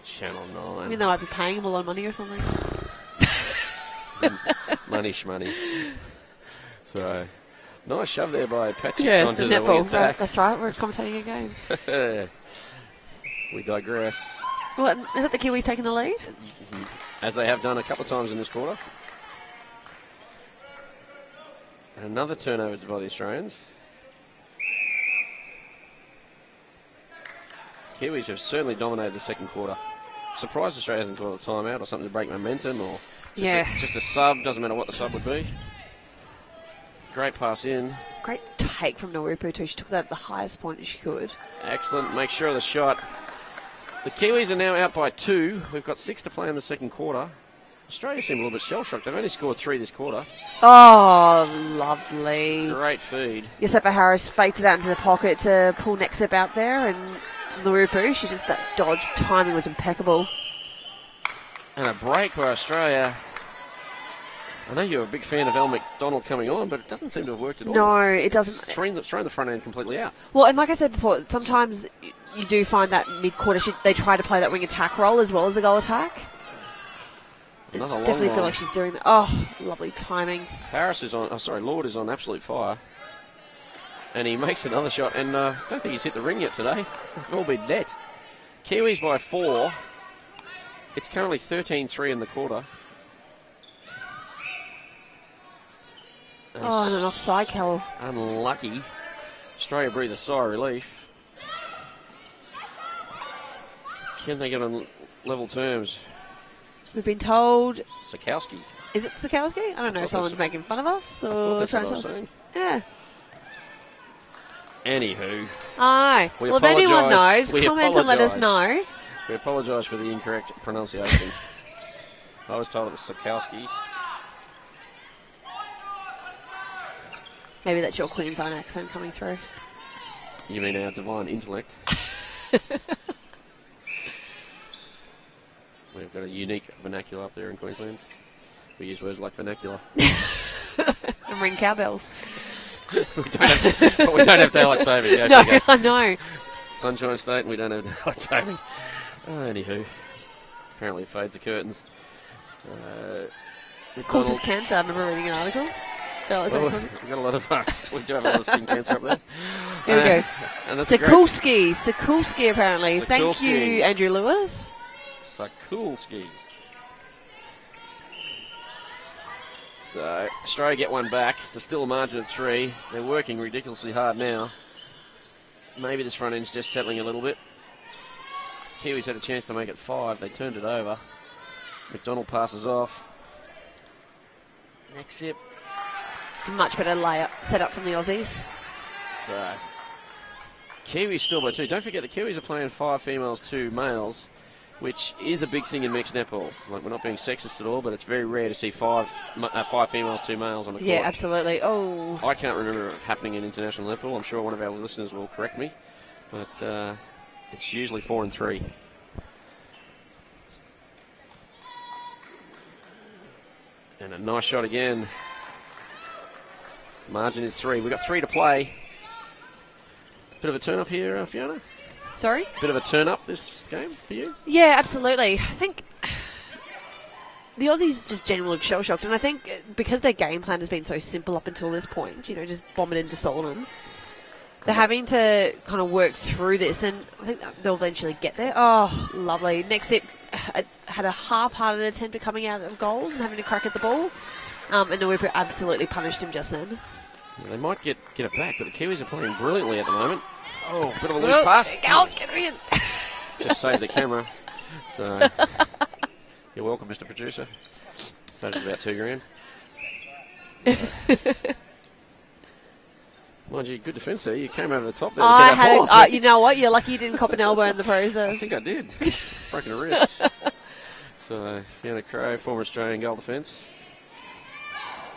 Channel 9. I mean, they might be paying him a lot of money or something. Money shmoney. So, nice shove there by Patrick onto the netball. Attack. That's right, we're commentating a game. We digress. What, is that the Kiwis taking the lead? As they have done a couple of times in this quarter. And another turnover by the Australians. Kiwis have certainly dominated the second quarter. Surprised Australia hasn't got a timeout or something to break momentum, or just a sub. Doesn't matter what the sub would be. Great pass in. Great take from Narupu too. She took that at the highest point she could. Excellent. Make sure of the shot. The Kiwis are now out by 2. We've got 6 to play in the second quarter. Australia seem a little bit shell-shocked. They've only scored 3 this quarter. Oh, lovely. Great feed. Yosefa Harris faked it out into the pocket to pull Nexip out there, and Narupu, that dodge timing was impeccable. And a break for Australia. I know you're a big fan of Elle McDonald coming on, but it doesn't seem to have worked at all. No, it doesn't. It's thrown the front end completely out. Well, and like I said before, sometimes you do find that mid-quarter they try to play that wing attack role as well as the goal attack. Another long definitely one. feel like she's doing that. Oh, lovely timing. Harris is on. Oh, sorry, Lord is on absolute fire. And he makes another shot, and I don't think he's hit the ring yet today. It's all been net. Kiwis by 4. It's currently 13-3 in the quarter. Oh, and an offside, Cal. Unlucky. Australia breathe a sigh of relief. Can they get on level terms? We've been told. Sikowski. Is it Sikowski? I don't know if someone's making fun of us I thought or that's trying what I to was tell us. saying. Yeah. Anywho, I know. We Well, if anyone apologise. knows, We comment and let us apologise. know. we apologise for the incorrect pronunciation. I was told it was Sikowski. Maybe that's your Queensland accent coming through. You mean our divine intellect? We've got a unique vernacular up there in Queensland. We use words like vernacular. And ring cowbells. we don't have daylight saving. Yeah, No, okay. I know. Sunshine State, and we don't have daylight saving. Anywho, apparently it fades the curtains. Causes cancer. I remember reading an article. Well, we've got a lot of we do have a lot of skin cancer up there. Here we go. And that's Sikulski apparently. Thank you, Sikulski. Andrew Lewis. Sikulski. So Australia get one back. It's still a margin of 3. They're working ridiculously hard now. Maybe this front end's just settling a little bit. Kiwis had a chance to make it 5. They turned it over. McDonald passes off. Next sip. It's a much better layup set up from the Aussies. So Kiwis still by 2. Don't forget the Kiwis are playing 5 females, 2 males, which is a big thing in mixed netball. Like, we're not being sexist at all, but it's very rare to see 5 females, 2 males on the court. Yeah, absolutely. Oh, I can't remember it happening in international netball. I'm sure one of our listeners will correct me, but it's usually 4 and 3. And a nice shot again. Margin is 3. We've got 3 to play. Bit of a turn up here, Fiona? sorry? Bit of a turn up this game for you? Yeah, absolutely. I think the Aussies just generally shell-shocked, and I think because their game plan has been so simple up until this point, you know, just bomb it into Solomon, they're having to kind of work through this, and I think they'll eventually get there. Oh, lovely. Next set had a half-hearted attempt at coming out of goals and having to crack at the ball, and Nuipu absolutely punished him just then. They might get it back, but the Kiwis are playing brilliantly at the moment. Oh, bit of a loose pass. Get in. Just saved the camera. So, you're welcome, Mr. Producer. Saves us about $2,000. So, mind you, good defence there. You came over the top there. To I get that had ball. you know what? You're lucky you didn't cop an elbow in the I process. think I did. Broken a wrist. So, Fiona Crow, former Australian goal defence.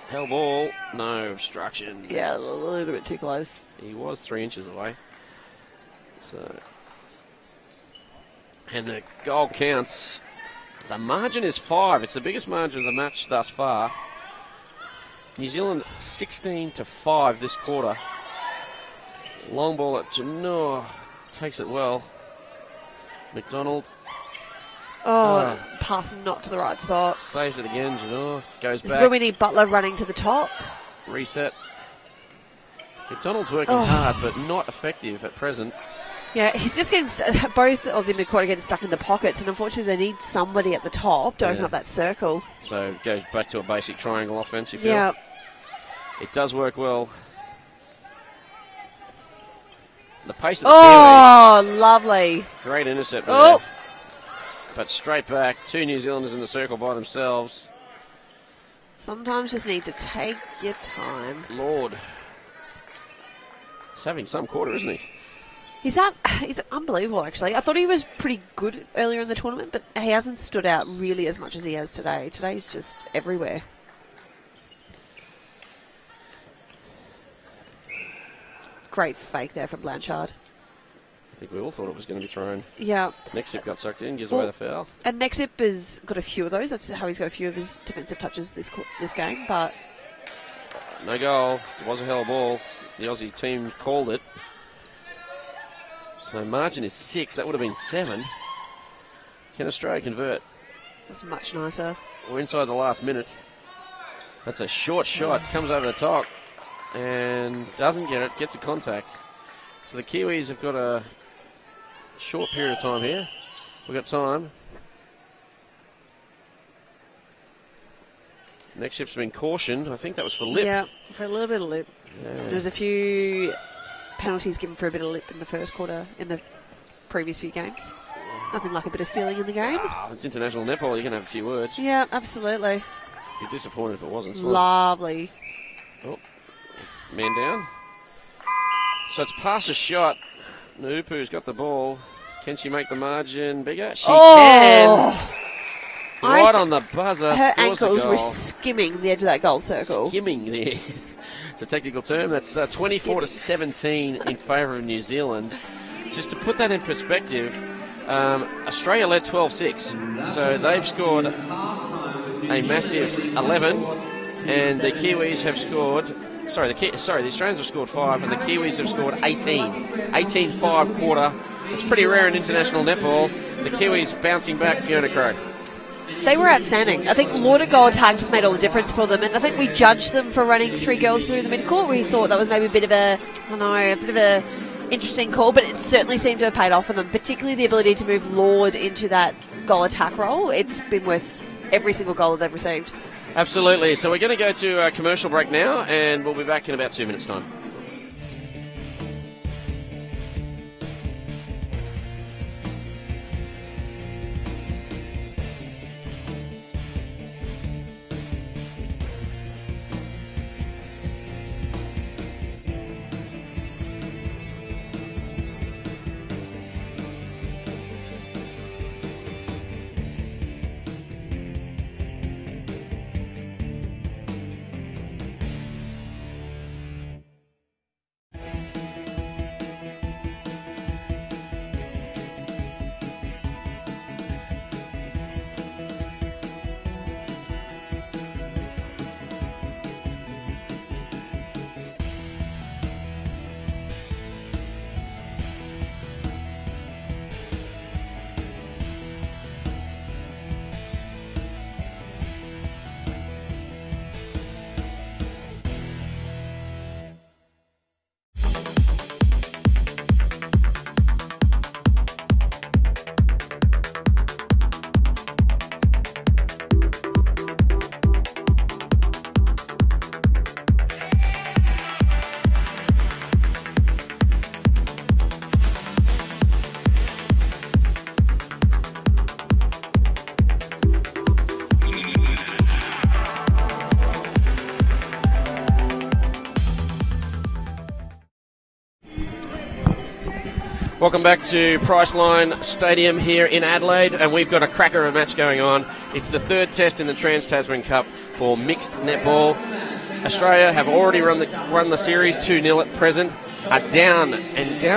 Hell ball, no obstruction. Yeah, a little bit too close. He was 3 inches away. So, and the goal counts. The margin is 5. It's the biggest margin of the match thus far. New Zealand 16-5 this quarter. Long ball at Janor. Takes it well. McDonald Pass not to the right spot. saves it again. Janor goes This back. is where we need Butler running to the top. Reset. McDonald's working hard, but not effective at present. Yeah, he's just getting both Aussie and McCourt are getting stuck in the pockets, and unfortunately they need somebody at the top to open up that circle. So it goes back to a basic triangle offense, you feel? Yeah. It does work well. The pace of the Lovely. Kiwis. Great intercept there. Oh. But straight back. 2 New Zealanders in the circle by themselves. Sometimes just need to take your time. Lord. He's having some quarter, isn't he? He's unbelievable, actually. I thought he was pretty good earlier in the tournament, but he hasn't stood out really as much as he has today. Today's just everywhere. Great fake there from Blanchard. I think we all thought it was going to be thrown. Yeah. Next zip got sucked in, gives away the foul. And Nexip has got a few of those. That's how he's got a few of his defensive touches this game. But No goal. It was a hell ball. The Aussie team called it. So margin is 6. That would have been 7. Can Australia convert? that's much nicer. We're inside the last minute. That's a short shot. Comes over the top and doesn't get it. Gets a contact. So the Kiwis have got a short period of time here. We've got time. Next ship's been cautioned. I think that was for lip. Yeah, for a little bit of lip. Yeah. There was a few penalties given for a bit of lip in the first quarter in the previous few games. Nothing like a bit of feeling in the game. It's international netball. You're going to have a few words. Yeah, absolutely. Be disappointed if it wasn't. So Lovely. oh, man down. So it's pass a shot. Nupu's got the ball. Can she make the margin bigger? She can. Right on the buzzer. Her scores the ankles were goal. skimming the edge of that goal circle. Skimming there. It's a technical term. That's 24 to 17 in favour of New Zealand. Just to put that in perspective, Australia led 12-6. So they've scored a massive 11, and the Kiwis have scored. The Australians have scored 5, and the Kiwis have scored 18. 18-5 quarter. It's pretty rare in international netball. The Kiwis bouncing back. Fiona Crow. They were outstanding. I think Lauder goal attack just made all the difference for them, and I think we judged them for running 3 girls through the midcourt. We thought that was maybe a bit of a interesting call, but it certainly seemed to have paid off for them, particularly the ability to move Lord into that goal attack role. It's been worth every single goal that they've received. Absolutely. So we're going to go to a commercial break now, and we'll be back in about 2 minutes' time. Welcome back to Priceline Stadium here in Adelaide, and we've got a cracker of a match going on. It's the third test in the Trans-Tasman Cup for mixed netball. Australia have already run the series 2-0 at present, are down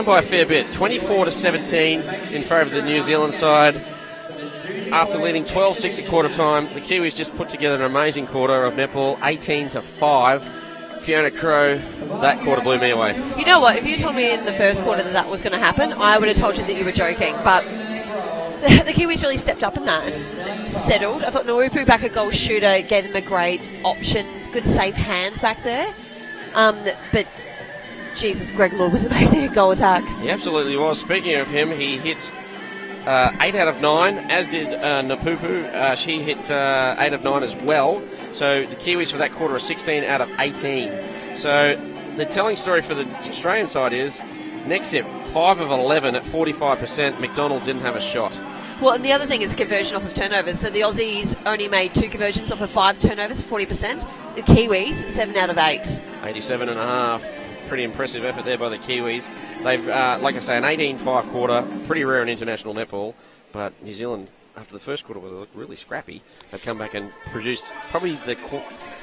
by a fair bit, 24 to 17 in favour of the New Zealand side. After leading 12-6 at quarter time, the Kiwis just put together an amazing quarter of netball, 18 to 5. Fiona Crow, that quarter blew me away. You know what? If you told me in the first quarter that was going to happen, I would have told you that you were joking. But the Kiwis really stepped up in that and settled. I thought Naurupu back at goal shooter gave them a great option, good safe hands back there. But Jesus, Greg Lord was amazing at goal attack. He absolutely was. Speaking of him, he hit 8 out of 9, as did Napupu. She hit 8 of 9 as well. So the Kiwis for that quarter are 16 out of 18. So the telling story for the Australian side is next hit 5 of 11 at 45%. McDonald didn't have a shot. Well, and the other thing is conversion off of turnovers. So the Aussies only made 2 conversions off of 5 turnovers, 40%. The Kiwis, 7 out of 8. 87.5. Pretty impressive effort there by the Kiwis. They've, like I say, an 18-5 quarter. Pretty rare in international netball. But New Zealand, after the first quarter, was really scrappy. They've come back and produced probably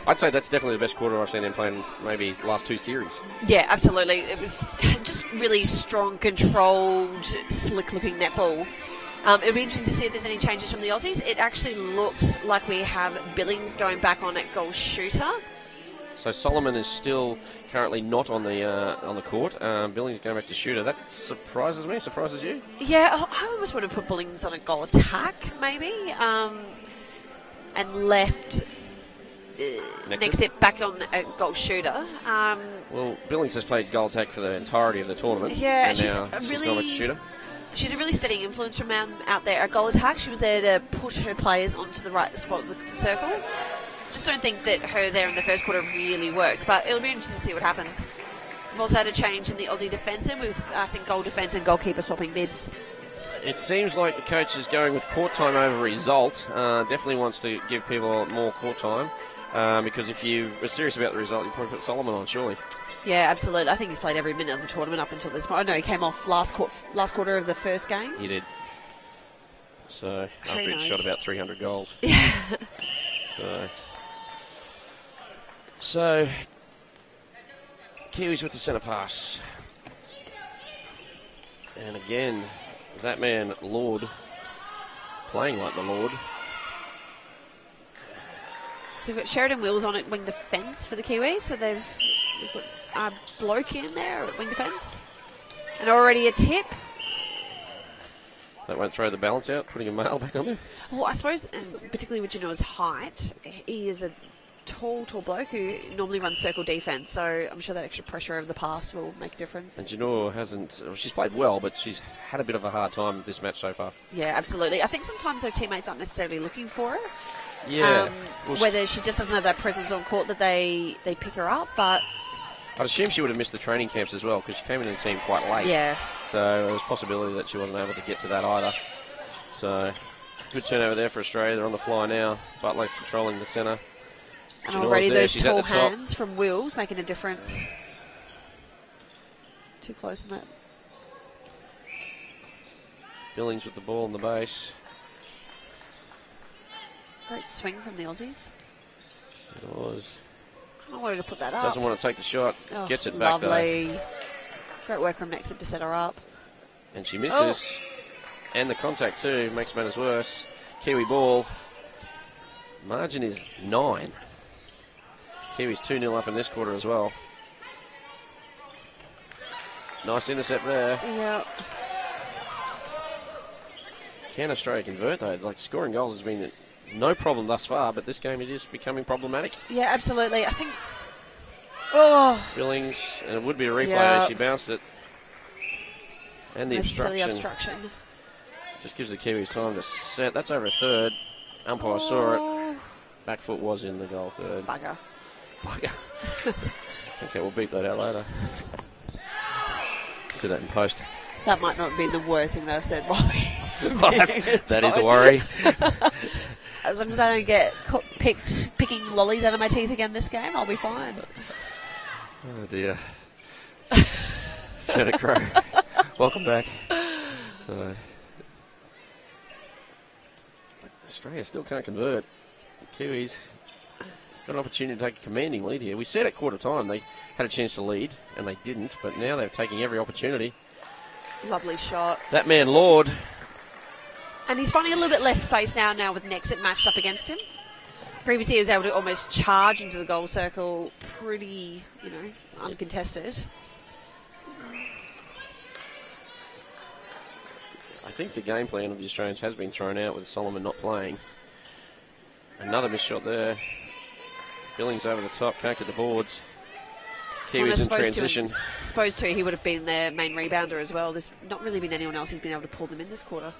I'd say that's definitely the best quarter I've seen them play in maybe the last 2 series. Yeah, absolutely. It was just really strong, controlled, slick-looking netball. It'll be interesting to see if there's any changes from the Aussies. It actually looks like we have Billings going back on at goal shooter. So Solomon is still currently not on the court. Billings going back to shooter. That surprises me. Surprises you? Yeah, I almost would have put Billings on a goal attack, maybe. and left next set back on a goal shooter. Well, Billings has played goal attack for the entirety of the tournament. Yeah, and she's now a she's really- gone back to shooter. She's a really steady influence from out there at goal attack. She was there to push her players onto the right spot of the circle. Just don't think that her there in the first quarter really worked, but it'll be interesting to see what happens. We've also had a change in the Aussie defence with, I think, goal defence and goalkeeper swapping bibs. It seems like the coach is going with court time over result. Definitely wants to give people more court time because if you were serious about the result, you'd probably put Solomon on, surely. Yeah, absolutely. I think he's played every minute of the tournament up until this point. I know he came off last quarter of the first game. He did. So, Who after he knows? shot about 300 goals. So, Kiwis with the centre pass. And again, that man, Lord, playing like the Lord. So we've got Sheridan Wills on at wing defence for the Kiwis. So there's a bloke in there at wing defence. And already a tip. That won't throw the balance out, putting a male back on there. Well, I suppose, and particularly with Genoa's height, he is a tall bloke who normally runs circle defence. So I'm sure that extra pressure over the pass will make a difference. And Genoa hasn't, well, she's played well, but she's had a bit of a hard time with this match so far. Yeah, absolutely. I think sometimes her teammates aren't necessarily looking for her. Yeah. Well, Whether she just doesn't have that presence on court that they pick her up, but I'd assume she would have missed the training camps as well because she came into the team quite late. yeah. So there was a possibility that she wasn't able to get to that either. So good turnover there for Australia. They're on the fly now. Butler controlling the centre. And Genoa's already there. those She's at tall the top. hands from Wills making a difference. Too close on that. Billings with the ball in the base. Great swing from the Aussies. It was. I wanted to put that up. Doesn't want to take the shot. Oh, Gets it back though. lovely. Great work from Nexip to set her up. And she misses. And the contact too makes matters worse. Kiwi ball. Margin is 9. Kiwis 2-0 up in this quarter as well. Nice intercept there. Yeah. Can Australia convert though? Like scoring goals has been no problem thus far, but this game it is becoming problematic. Yeah, absolutely. I think. Oh, Billings, and it would be a replay. Yeah. She bounced it. And the a silly obstruction. obstruction. Just gives the Kiwis time to set. That's over a third. Umpire saw it. Back foot was in the goal third. Bugger. Okay, we'll beat that out later. Do that in post. That might not be the worst thing that I've said, Bobby. that is a worry. As long as I don't get picking lollies out of my teeth again this game, I'll be fine. Oh dear. Fiona Crow. Welcome back. So, Australia still can't convert. The Kiwis got an opportunity to take a commanding lead here. We said at quarter time they had a chance to lead, and they didn't, but now they're taking every opportunity. Lovely shot. That man, Lord. And he's finding a little bit less space now with Nexit matched up against him. Previously he was able to almost charge into the goal circle pretty, uncontested. I think the game plan of the Australians has been thrown out with Solomon not playing. Another missed shot there. Billings over the top, can't get the boards. Kiwis in transition. Supposed to, he would have been their main rebounder as well. There's not really been anyone else who's been able to pull them in this quarter.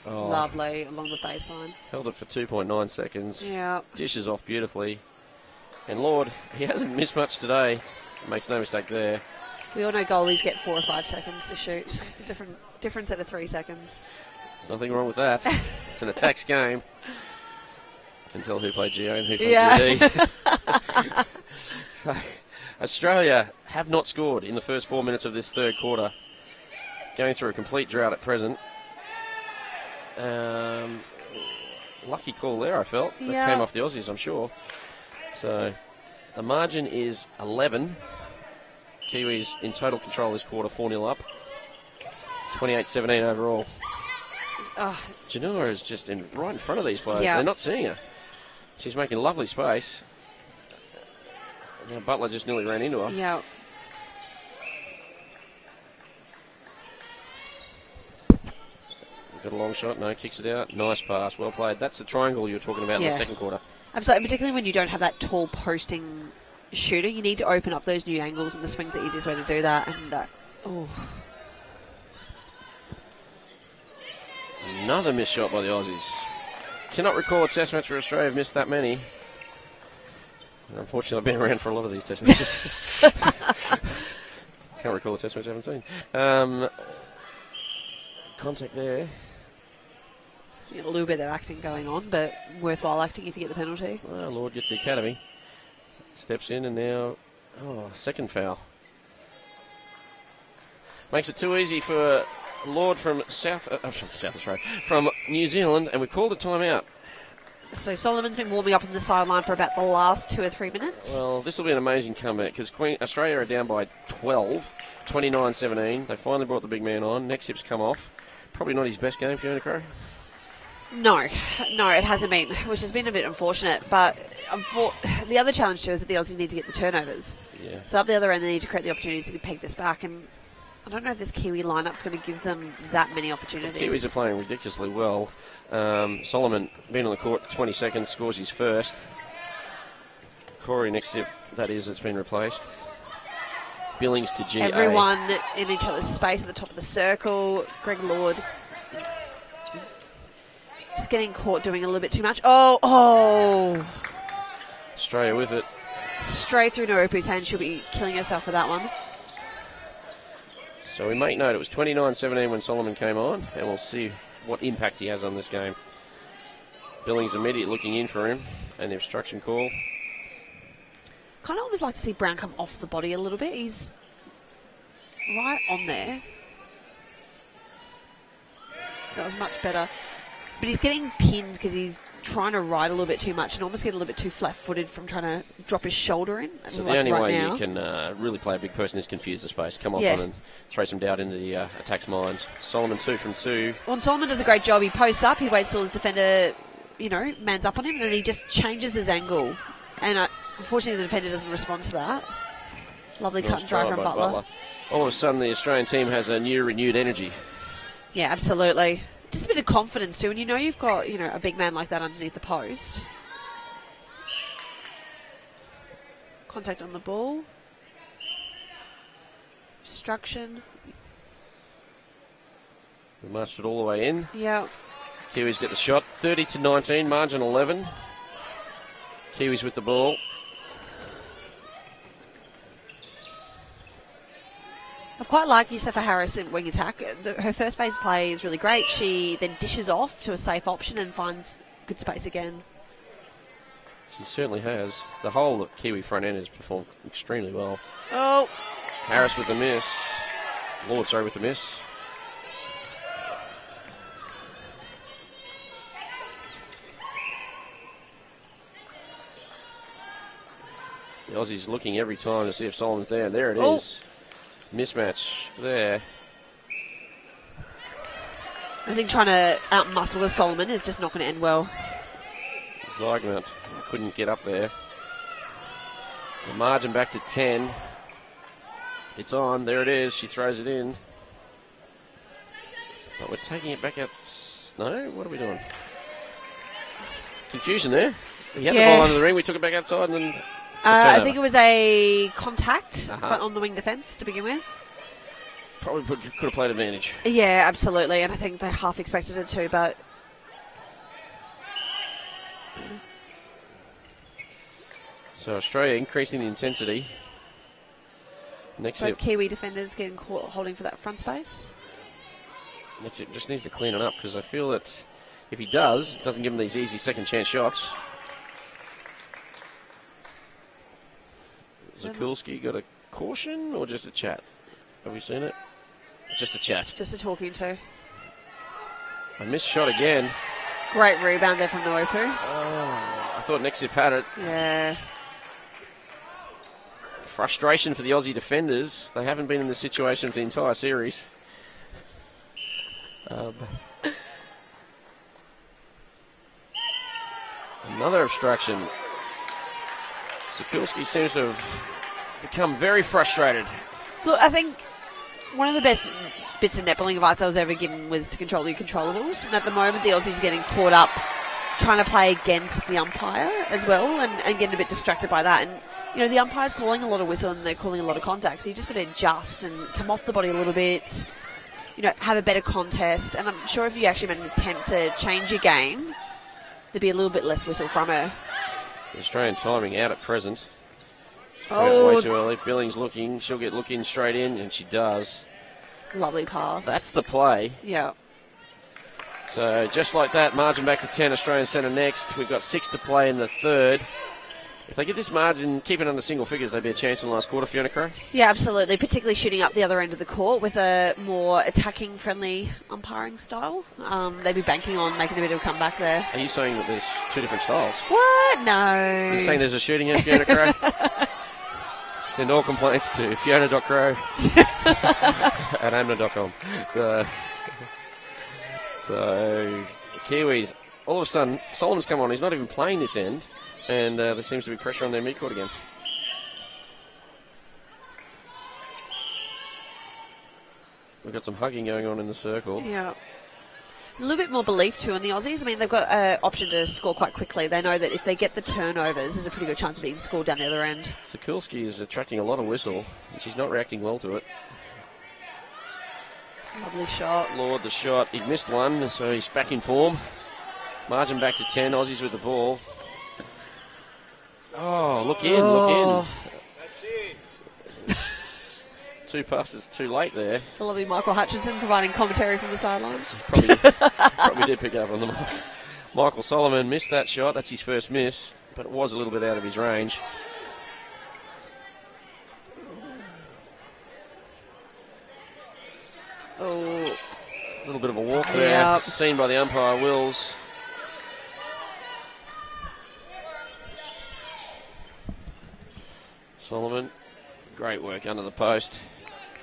Oh, Lovely along the baseline. held it for 2.9 seconds. Yeah. Dishes off beautifully. And Lord, he hasn't missed much today. Makes no mistake there. We all know goalies get 4 or 5 seconds to shoot. It's a different set of 3 seconds. There's nothing wrong with that. It's an attacks game. Can tell who played Geo and who played GD. So, Australia have not scored in the first 4 minutes of this third quarter. Going through a complete drought at present. Lucky call there, I felt. That Yeah. came off the Aussies, I'm sure. So, the margin is 11. Kiwis in total control this quarter, 4-0 up. 28-17 overall. Oh, Genoa is just right in front of these players. Yeah. They're not seeing her. She's making lovely space. Now Butler just nearly ran into her. yeah. Got a long shot. No, kicks it out. Nice pass. Well played. That's the triangle you were talking about in the second quarter. Absolutely, particularly when you don't have that tall posting shooter. You need to open up those new angles, and the swing's the easiest way to do that. And Another missed shot by the Aussies. Cannot recall a test match where Australia have missed that many. And unfortunately, I've been around for a lot of these test matches. Can't recall a test match I haven't seen. Contact there. You get a little bit of acting going on, but worthwhile acting if you get the penalty. Well, Lord gets the academy. Steps in and now, second foul. Makes it too easy for Lord from South Australia, from New Zealand, and we called a timeout. So Solomon's been warming up on the sideline for about the last 2 or 3 minutes. Well, this will be an amazing comeback because Australia are down by 12, 29-17. They finally brought the big man on. Next hip's come off. Probably not his best game, Fiona Crow. No, it hasn't been, which has been a bit unfortunate. But the other challenge too is that the Aussies need to get the turnovers. Yeah. So up the other end, they need to create the opportunities to peg this back. And I don't know if this Kiwi lineup's going to give them that many opportunities. The Kiwis are playing ridiculously well. Solomon, been on the court 20 seconds, scores his first. Corey next hip, it's been replaced. Billings to GA. Everyone in each other's space at the top of the circle. Greg Lord just getting caught doing a little bit too much. Oh! Australia with it. Straight through Narupu's hand. She'll be killing herself for that one. So we make note it was 29-17 when Solomon came on, and we'll see what impact he has on this game. Billings immediately looking in for him, and the obstruction call. Kind of almost like to see Brown come off the body a little bit. He's right on there. That was much better. But he's getting pinned because he's trying to ride a little bit too much and almost get a little bit too flat-footed from trying to drop his shoulder in. So the only way you can really play a big person is confuse the space. Come off on and throw some doubt into the attack's mind. Solomon 2 from 2. Well, and Solomon does a great job. He posts up. He waits till his defender, mans up on him, and then he just changes his angle. And unfortunately, the defender doesn't respond to that. Lovely cut and drive from Butler. All of a sudden, the Australian team has a renewed energy. Yeah, absolutely. Just a bit of confidence too, and you've got a big man like that underneath the post. Contact on the ball. Obstruction. We marched it all the way in. Yeah. Kiwis get the shot. 30-19, margin 11. Kiwis with the ball. I quite like Yusefa Harris in wing attack. Her first phase play is really great. She then dishes off to a safe option and finds good space again. She certainly has. The whole Kiwi front end has performed extremely well. Oh. Harris with the miss. Lord, sorry, with the miss. The Aussies looking every time to see if Solomon's there. There it is. Mismatch there. I think trying to outmuscle with Solomon is just not going to end well. Zygmunt couldn't get up there. The margin back to 10. It's on. There it is. She throws it in. But we're taking it back out. No? What are we doing? Confusion there. We had the ball under the ring. We took it back outside and then... I think it was a contact on the wing defence to begin with. Probably could have played advantage. Yeah, absolutely. And I think they half expected it too, but... So Australia increasing the intensity. Next both Kiwi defenders getting caught holding for that front space. Next it just needs to clean it up because I feel that if he does, it doesn't give him these easy second chance shots. Zakulski got a caution or just a chat? Have we seen it? Just a chat. Just a talking to. A missed shot again. Great rebound there from Narupu. Oh, I thought Nexip had it. Yeah. Frustration for the Aussie defenders. They haven't been in this situation for the entire series. Another obstruction. Zakulski seems to have become very frustrated. Look, I think one of the best bits of netballing advice I was ever given was to control your controllables. And at the moment, the Aussies are getting caught up trying to play against the umpire as well and getting a bit distracted by that. And, you know, the umpire's calling a lot of whistle and they're calling a lot of contact. So you just got to adjust and come off the body a little bit, you know, have a better contest. And I'm sure if you actually made an attempt to change your game, there'd be a little bit less whistle from her. The Australian timing out at present. Oh, way too early. Billings looking. She'll get look in straight in, and she does. lovely pass. That's the play. Yeah. So just like that, margin back to 10, Australian centre next. We've got 6 to play in the third. If they get this margin, keep it under single figures, they'd be a chance in the last quarter, Fiona Crow. Yeah, absolutely. Particularly shooting up the other end of the court with a more attacking, friendly umpiring style. They'd be banking on making a bit of a comeback there. Are you saying that there's 2 different styles? What? No. You're saying there's a shooting in Fiona Crow? Send all complaints to fiona.crow at amna.com. So the Kiwis, all of a sudden, Solomon's come on. He's not even playing this end, and there seems to be pressure on their midcourt again. We've got some hugging going on in the circle. Yeah. A little bit more belief too in the Aussies. I mean, they've got an option to score quite quickly. They know that if they get the turnovers, there's a pretty good chance of being scored down the other end. Sikulski is attracting a lot of whistle, and she's not reacting well to it. Lovely shot. Lord, the shot. He missed one, so he's back in form. Margin back to 10. Aussies with the ball. Oh, look in, look in. That's it. 2 passes too late there. The lovely Michael Hutchinson providing commentary from the sidelines. Probably did pick up on the mic. Michael Solomon missed that shot. That's his first miss, but it was a little bit out of his range. Oh, A little bit of a walk there. Yep. Seen by the umpire, Wills. Solomon, great work under the post.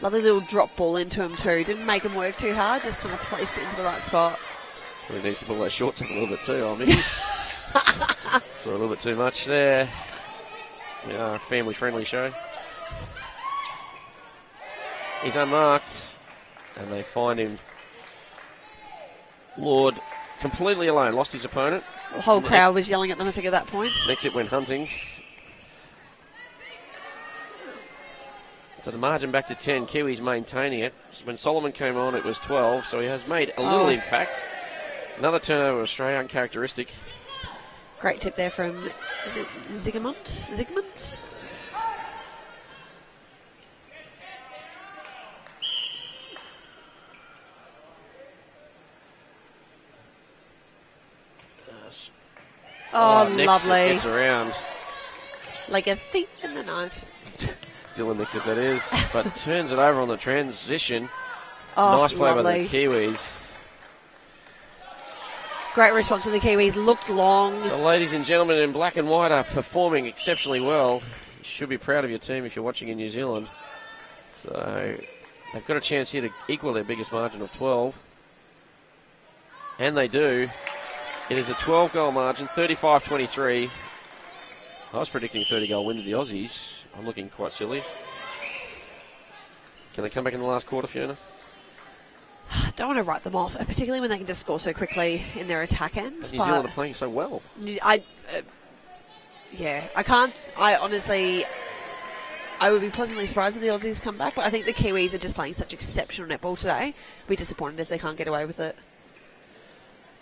lovely little drop ball into him too. Didn't make him work too hard, just kind of placed it into the right spot. Probably needs to pull those shorts up a little bit too, I mean. Saw a little bit too much there. We are a family-friendly show. He's unmarked, and they find him. Lord completely alone, lost his opponent. The whole crowd was yelling at them, I think, at that point. Next it went hunting. So the margin back to 10, Kiwis maintaining it. When Solomon came on, it was 12, so he has made a little impact. Another turnover, Australia, uncharacteristic. Great tip there from, is it Zigmund? Oh, Next lovely. Gets around. Like a thief in the night. Dylan Nixon, that is. But turns it over on the transition. Oh, Nice play by lovely. the Kiwis. Great response from the Kiwis. Looked long. The ladies and gentlemen in black and white are performing exceptionally well. You should be proud of your team if you're watching in New Zealand. So they've got a chance here to equal their biggest margin of 12. And they do. It is a 12-goal margin, 35-23. I was predicting a 30-goal win to the Aussies. I'm looking quite silly. Can they come back in the last quarter, Fiona? Don't want to write them off, particularly when they can just score so quickly in their attack end. New Zealand are playing so well. I can't. I honestly, I would be pleasantly surprised if the Aussies come back, but I think the Kiwis are just playing such exceptional netball today. I'd be disappointed if they can't get away with it.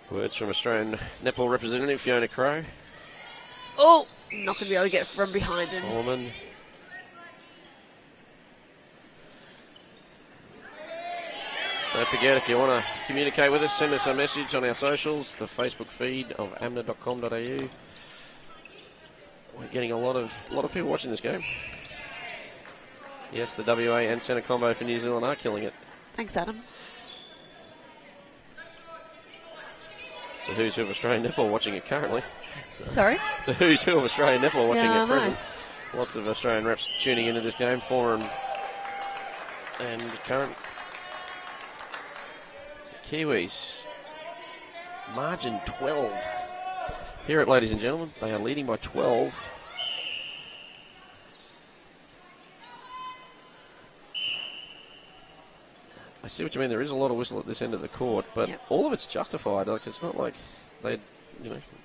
Words from Australian netball representative Fiona Crow. Oh, not going to be able to get from behind him. Solomon. Don't forget, if you want to communicate with us, send us a message on our socials, the Facebook feed of amna.com.au. We're getting a lot of people watching this game. Yes, the WA and centre combo for New Zealand are killing it. Thanks, Adam. It's a who's who of Australian netball watching it currently. So Sorry? it's a who's who of Australian netball watching Yeah, it I know. present. Lots of Australian reps tuning into this game, former and current. Kiwis, margin 12. Hear it, ladies and gentlemen. They are leading by 12. I see what you mean. There is a lot of whistle at this end of the court, but all of it's justified. Like, it's not like they're,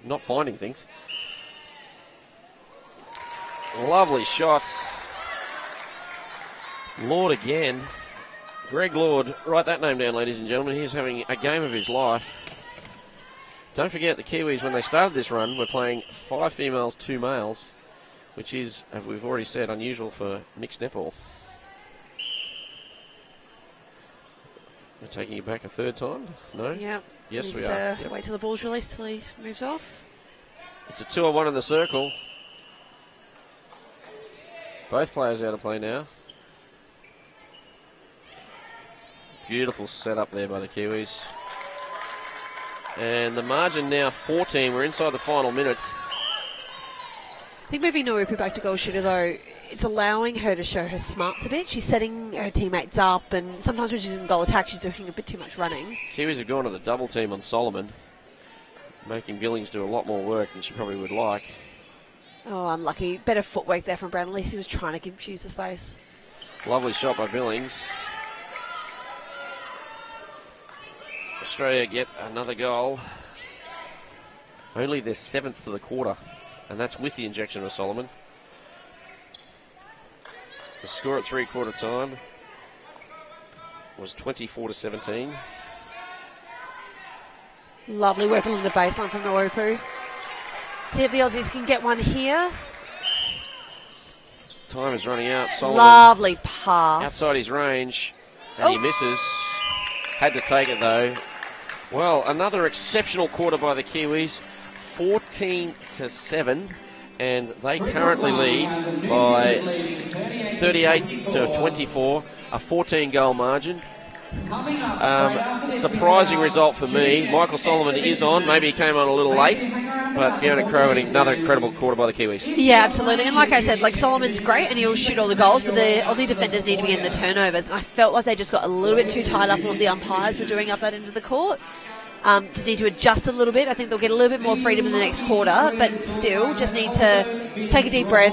not finding things. Lovely shot. Lord again. Greg Lord, write that name down, ladies and gentlemen. He's having a game of his life. Don't forget, the Kiwis, when they started this run, were playing 5 females, 2 males, which is, as we've already said, unusual for mixed netball. We're taking it back a third time? No? Yep. Yes, we are. Yep. Wait till the ball's released till he moves off. It's a 2-on-1 in the circle. Both players out of play now. Beautiful setup there by the Kiwis. And the margin now 14. We're inside the final minute. I think moving Naurupu back to goal shooter, though, it's allowing her to show her smarts a bit. She's setting her teammates up, and sometimes when she's in goal attack, she's doing a bit too much running. Kiwis have gone to the double team on Solomon, making Billings do a lot more work than she probably would like. Oh, unlucky. Better footwork there from Brad. At least he was trying to confuse the space. Lovely shot by Billings. Australia get another goal. Only their 7th for the quarter, and that's with the injection of Solomon. The score at three-quarter time was 24-17. Lovely work along the baseline from Naurupu. See if the Aussies can get one here. Time is running out. Solomon Lovely pass. outside his range, and he misses. Had to take it, though. Well, another exceptional quarter by the Kiwis, 14-7, and they currently lead by 38-24, a 14-goal margin. Surprising result for me. Michael Solomon is on. Maybe he came on a little late, but Fiona Crowe and another incredible quarter by the Kiwis. Yeah, absolutely. And like I said, Solomon's great and he'll shoot all the goals, but the Aussie defenders need to be getting the turnovers. And I felt like they just got a little bit too tied up on what the umpires were doing up that end of the court. Just need to adjust a little bit. I think they'll get a little bit more freedom in the next quarter, but still just need to take a deep breath,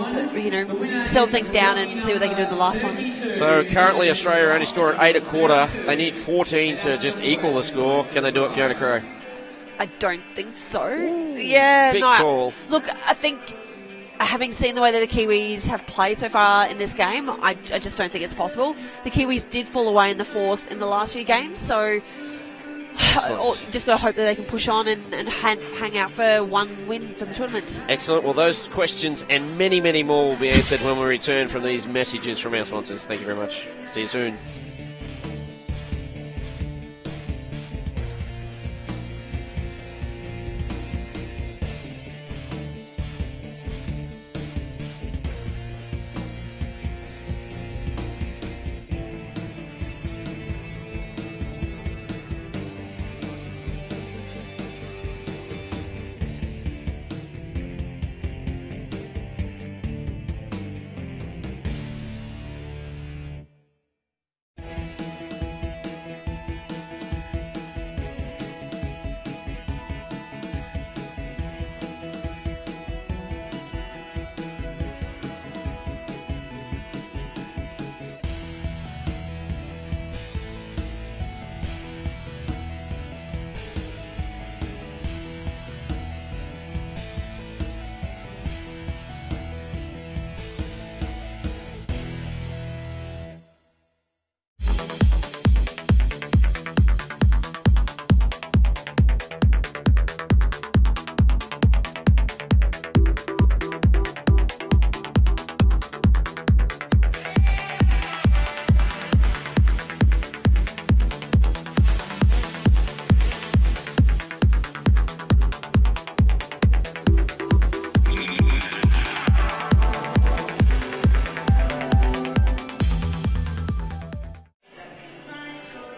settle things down and see what they can do in the last one. So currently Australia only score at 8 a quarter. They need 14 to just equal the score. Can they do it, Fiona Crowe? I don't think so. Big call. Look, I think having seen the way that the Kiwis have played so far in this game, I just don't think it's possible. The Kiwis did fall away in the fourth in the last few games, so just got to hope that they can push on and hang out for one win for the tournament. Excellent. Well, those questions and many, many more will be answered when we return from these messages from our sponsors. Thank you very much. See you soon.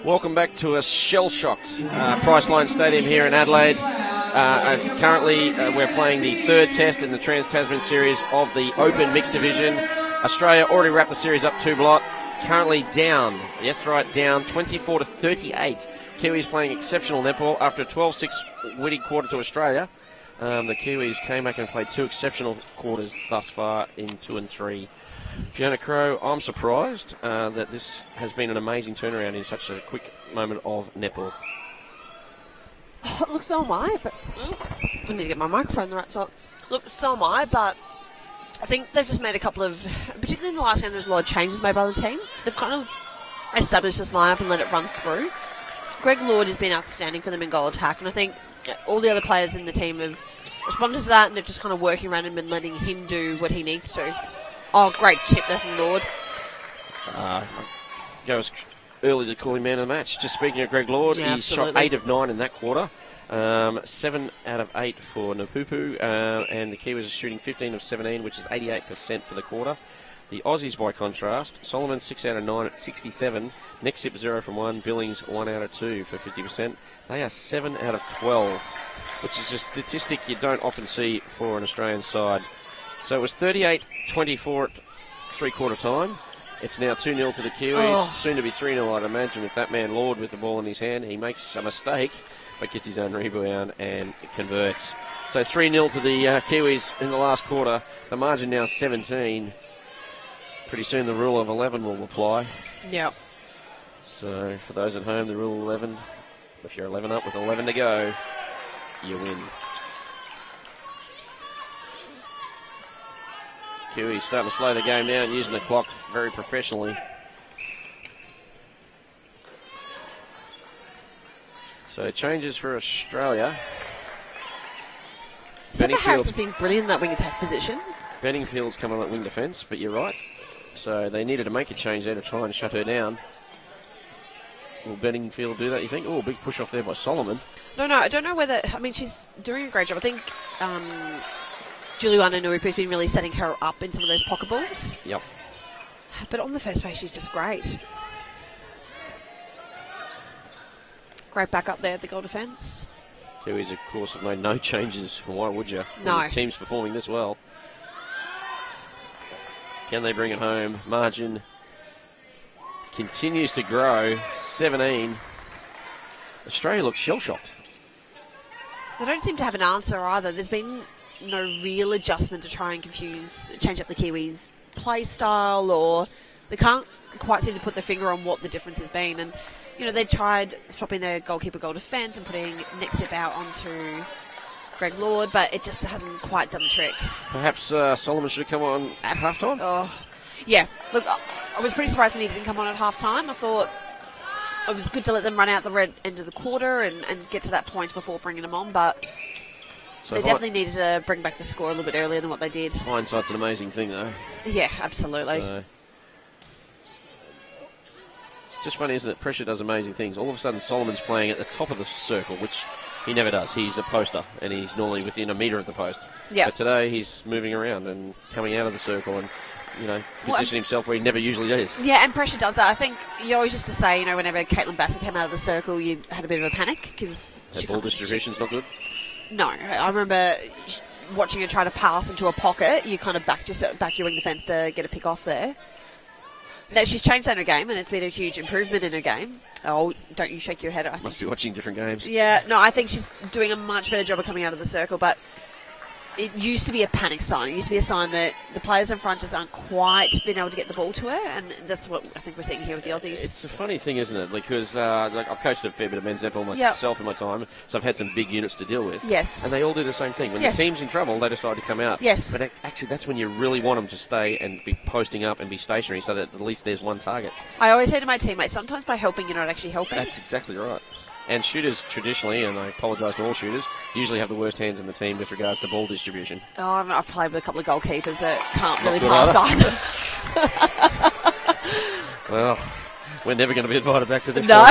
Welcome back to a shell-shocked Priceline Stadium here in Adelaide. Currently, we're playing the third test in the Trans-Tasman series of the Open Mixed Division. Australia already wrapped the series up 2-blot. Currently down, down 24-38. Kiwis playing exceptional netball after a 12-6 winning quarter to Australia. The Kiwis came back and played 2 exceptional quarters thus far in 2 and 3. Fiona Crow, I'm surprised that this has been an amazing turnaround in such a quick moment of netball. Look, so am I, but I need to get my microphone in the right spot. Look, so am I, but I think they've just made a couple of, particularly in the last game, there's a lot of changes made by the team. They've kind of established this lineup and let it run through. Greg Lord has been outstanding for them in goal attack, and I think all the other players in the team have responded to that, and they're just kind of working around him and letting him do what he needs to. Oh, great chip there from Lord. Goes early to call him man of the match. Just speaking of Greg Lord, Yeah, he shot 8 of 9 in that quarter. 7 out of 8 for Napupu, and the Kiwis are shooting 15 of 17, which is 88% for the quarter. The Aussies, by contrast, Solomon 6 out of 9 at 67, Nexip 0 from 1, Billings 1 out of 2 for 50%. They are 7 out of 12, which is a statistic you don't often see for an Australian side. So it was 38-24 at three-quarter time. It's now 2-0 to the Kiwis, soon to be 3-0, I'd imagine, with that man Lord with the ball in his hand. He makes a mistake, but gets his own rebound and converts. So 3-0 to the Kiwis in the last quarter. The margin now 17. Pretty soon the rule of 11 will apply. Yep. So for those at home, the rule of 11, if you're 11 up with 11 to go, you win. Kiwis starting to slow the game down, using the clock very professionally. So changes for Australia. Sefer Harris has been brilliant in that wing attack position. Benningfield's come on at wing defence, but you're right. So they needed to make a change there to try and shut her down. Will Benningfield do that, you think? Oh, big push off there by Solomon. No, I don't know whether... I mean, she's doing a great job. I think Juliana Nurupu's been really setting her up in some of those pocket balls. Yep. But on the first base, she's just great. Great back up there at the goal defence. Kiwis, of course, have made no changes. Why would you? No. When the team's performing this well. Can they bring it home? Margin continues to grow. 17. Australia looks shell-shocked. They don't seem to have an answer either. There's been no real adjustment to try and change up the Kiwis' play style, or they can't quite seem to put their finger on what the difference has been. And, you know, they tried swapping their goalkeeper goal defence and putting Nexip out onto Greg Lord, but it just hasn't quite done the trick. Perhaps Solomon should have come on at halftime? Oh, yeah. Look, I was pretty surprised when he didn't come on at halftime. I thought it was good to let them run out the red end of the quarter and get to that point before bringing them on, but So they definitely needed to bring back the score a little bit earlier than what they did. Hindsight's an amazing thing, though. Yeah, absolutely. It's just funny, isn't it? Pressure does amazing things. All of a sudden, Solomon's playing at the top of the circle, which he never does. He's a poster, and he's normally within a metre of the post. Yep. But today, he's moving around and coming out of the circle and, you know, positioning himself where he never usually is. Yeah, and pressure does that. I think you always used to say, you know, whenever Caitlin Bassett came out of the circle, you had a bit of a panic because That ball distribution's not good. No, I remember watching her try to pass into a pocket. You kind of back your wing defence to get a pick off there. Now, she's changed that in her game, and it's been a huge improvement in her game. Oh, don't you shake your head. I Must be watching different games. Yeah, no, I think she's doing a much better job of coming out of the circle, but it used to be a panic sign. It used to be a sign that the players in front just aren't quite been able to get the ball to her, and that's what I think we're seeing here with the Aussies. It's a funny thing, isn't it? Because like I've coached a fair bit of men's netball myself in my time, so I've had some big units to deal with. Yes. And they all do the same thing. When the team's in trouble, they decide to come out. Yes. But actually, that's when you really want them to stay and be posting up and be stationary so that at least there's one target. I always say to my teammates, sometimes by helping, you're not actually helping. That's exactly right. And shooters traditionally, and I apologise to all shooters, usually have the worst hands in the team with regards to ball distribution. Oh, I don't know, I've played with a couple of goalkeepers that can't really pass either. Well, we're never going to be invited back to this. No.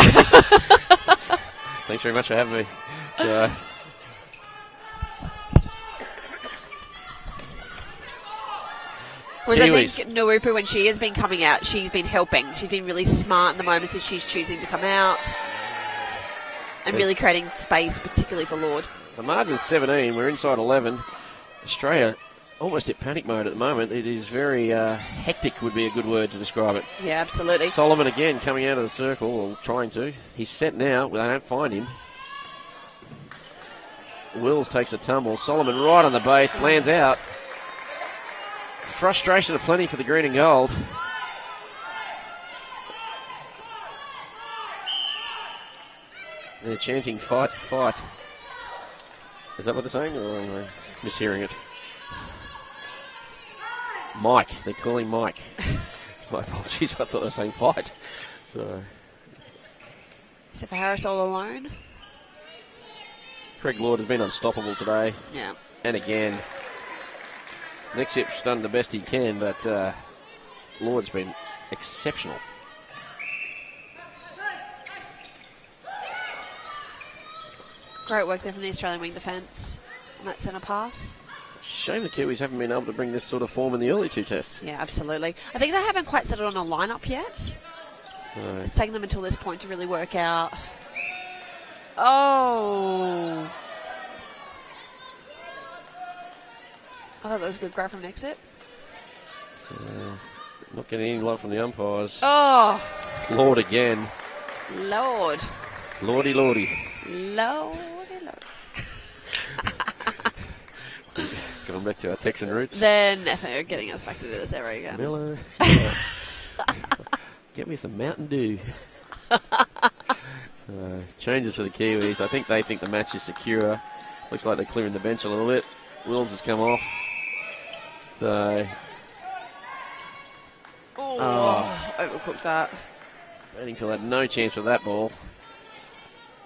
Thanks very much for having me. So, whereas I think Narupu, when she has been coming out, she's been helping. She's been really smart in the moments that she's choosing to come out and really creating space, particularly for Lord. The margin's 17. We're inside 11. Australia almost hit panic mode at the moment. It is very hectic would be a good word to describe it. Yeah, absolutely. Solomon again coming out of the circle, or trying to. He's set now. They don't find him. Wills takes a tumble. Solomon right on the base, lands out. Frustration aplenty for the green and gold. They're chanting fight, fight. Is that what they're saying, or am I mishearing it? Mike, they're calling Mike. My apologies, I thought they were saying fight. So, Except for Harris all alone. Craig Lord has been unstoppable today. Yeah. And again, Nick Zip's done the best he can, but Lord's been exceptional. Great work there from the Australian wing defence on that centre pass. It's a shame the Kiwis haven't been able to bring this sort of form in the early two tests. Yeah, absolutely. I think they haven't quite settled on a lineup yet. So, It's taken them until this point to really work out. Oh. I thought that was a good grab from Exit. not getting any love from the umpires. Oh. Lord again. Lord. Lordy, lordy. Lord. Going back to our Texan roots. They're never getting us back to do this ever again. Miller. Get me some Mountain Dew. So, changes for the Kiwis. I think they think the match is secure. Looks like they're clearing the bench a little bit. Wills has come off. So. Overcooked that. Batting for that, no chance for that ball.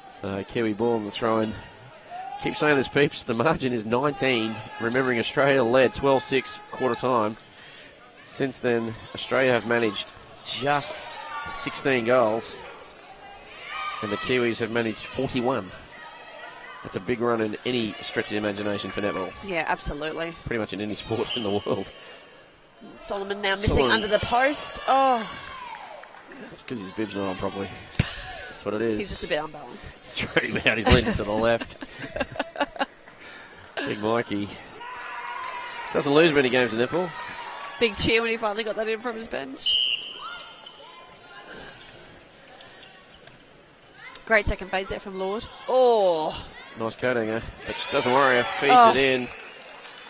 So, Kiwi ball in the throw-in. Keep saying this, peeps. The margin is 19. Remembering Australia led 12-6 quarter time. Since then, Australia have managed just 16 goals. And the Kiwis have managed 41. That's a big run in any stretch of the imagination for netball. Yeah, absolutely. Pretty much in any sport in the world. Solomon now missing under the post. Oh. That's because his bib's not on properly. That's what it is. He's just a bit unbalanced. Straight him out. He's leaning to the left. Big Mikey. Doesn't lose many games in netball. Big cheer when he finally got that in from his bench. Great second phase there from Lord. Oh. Nice coating, eh? But doesn't worry, feeds it in.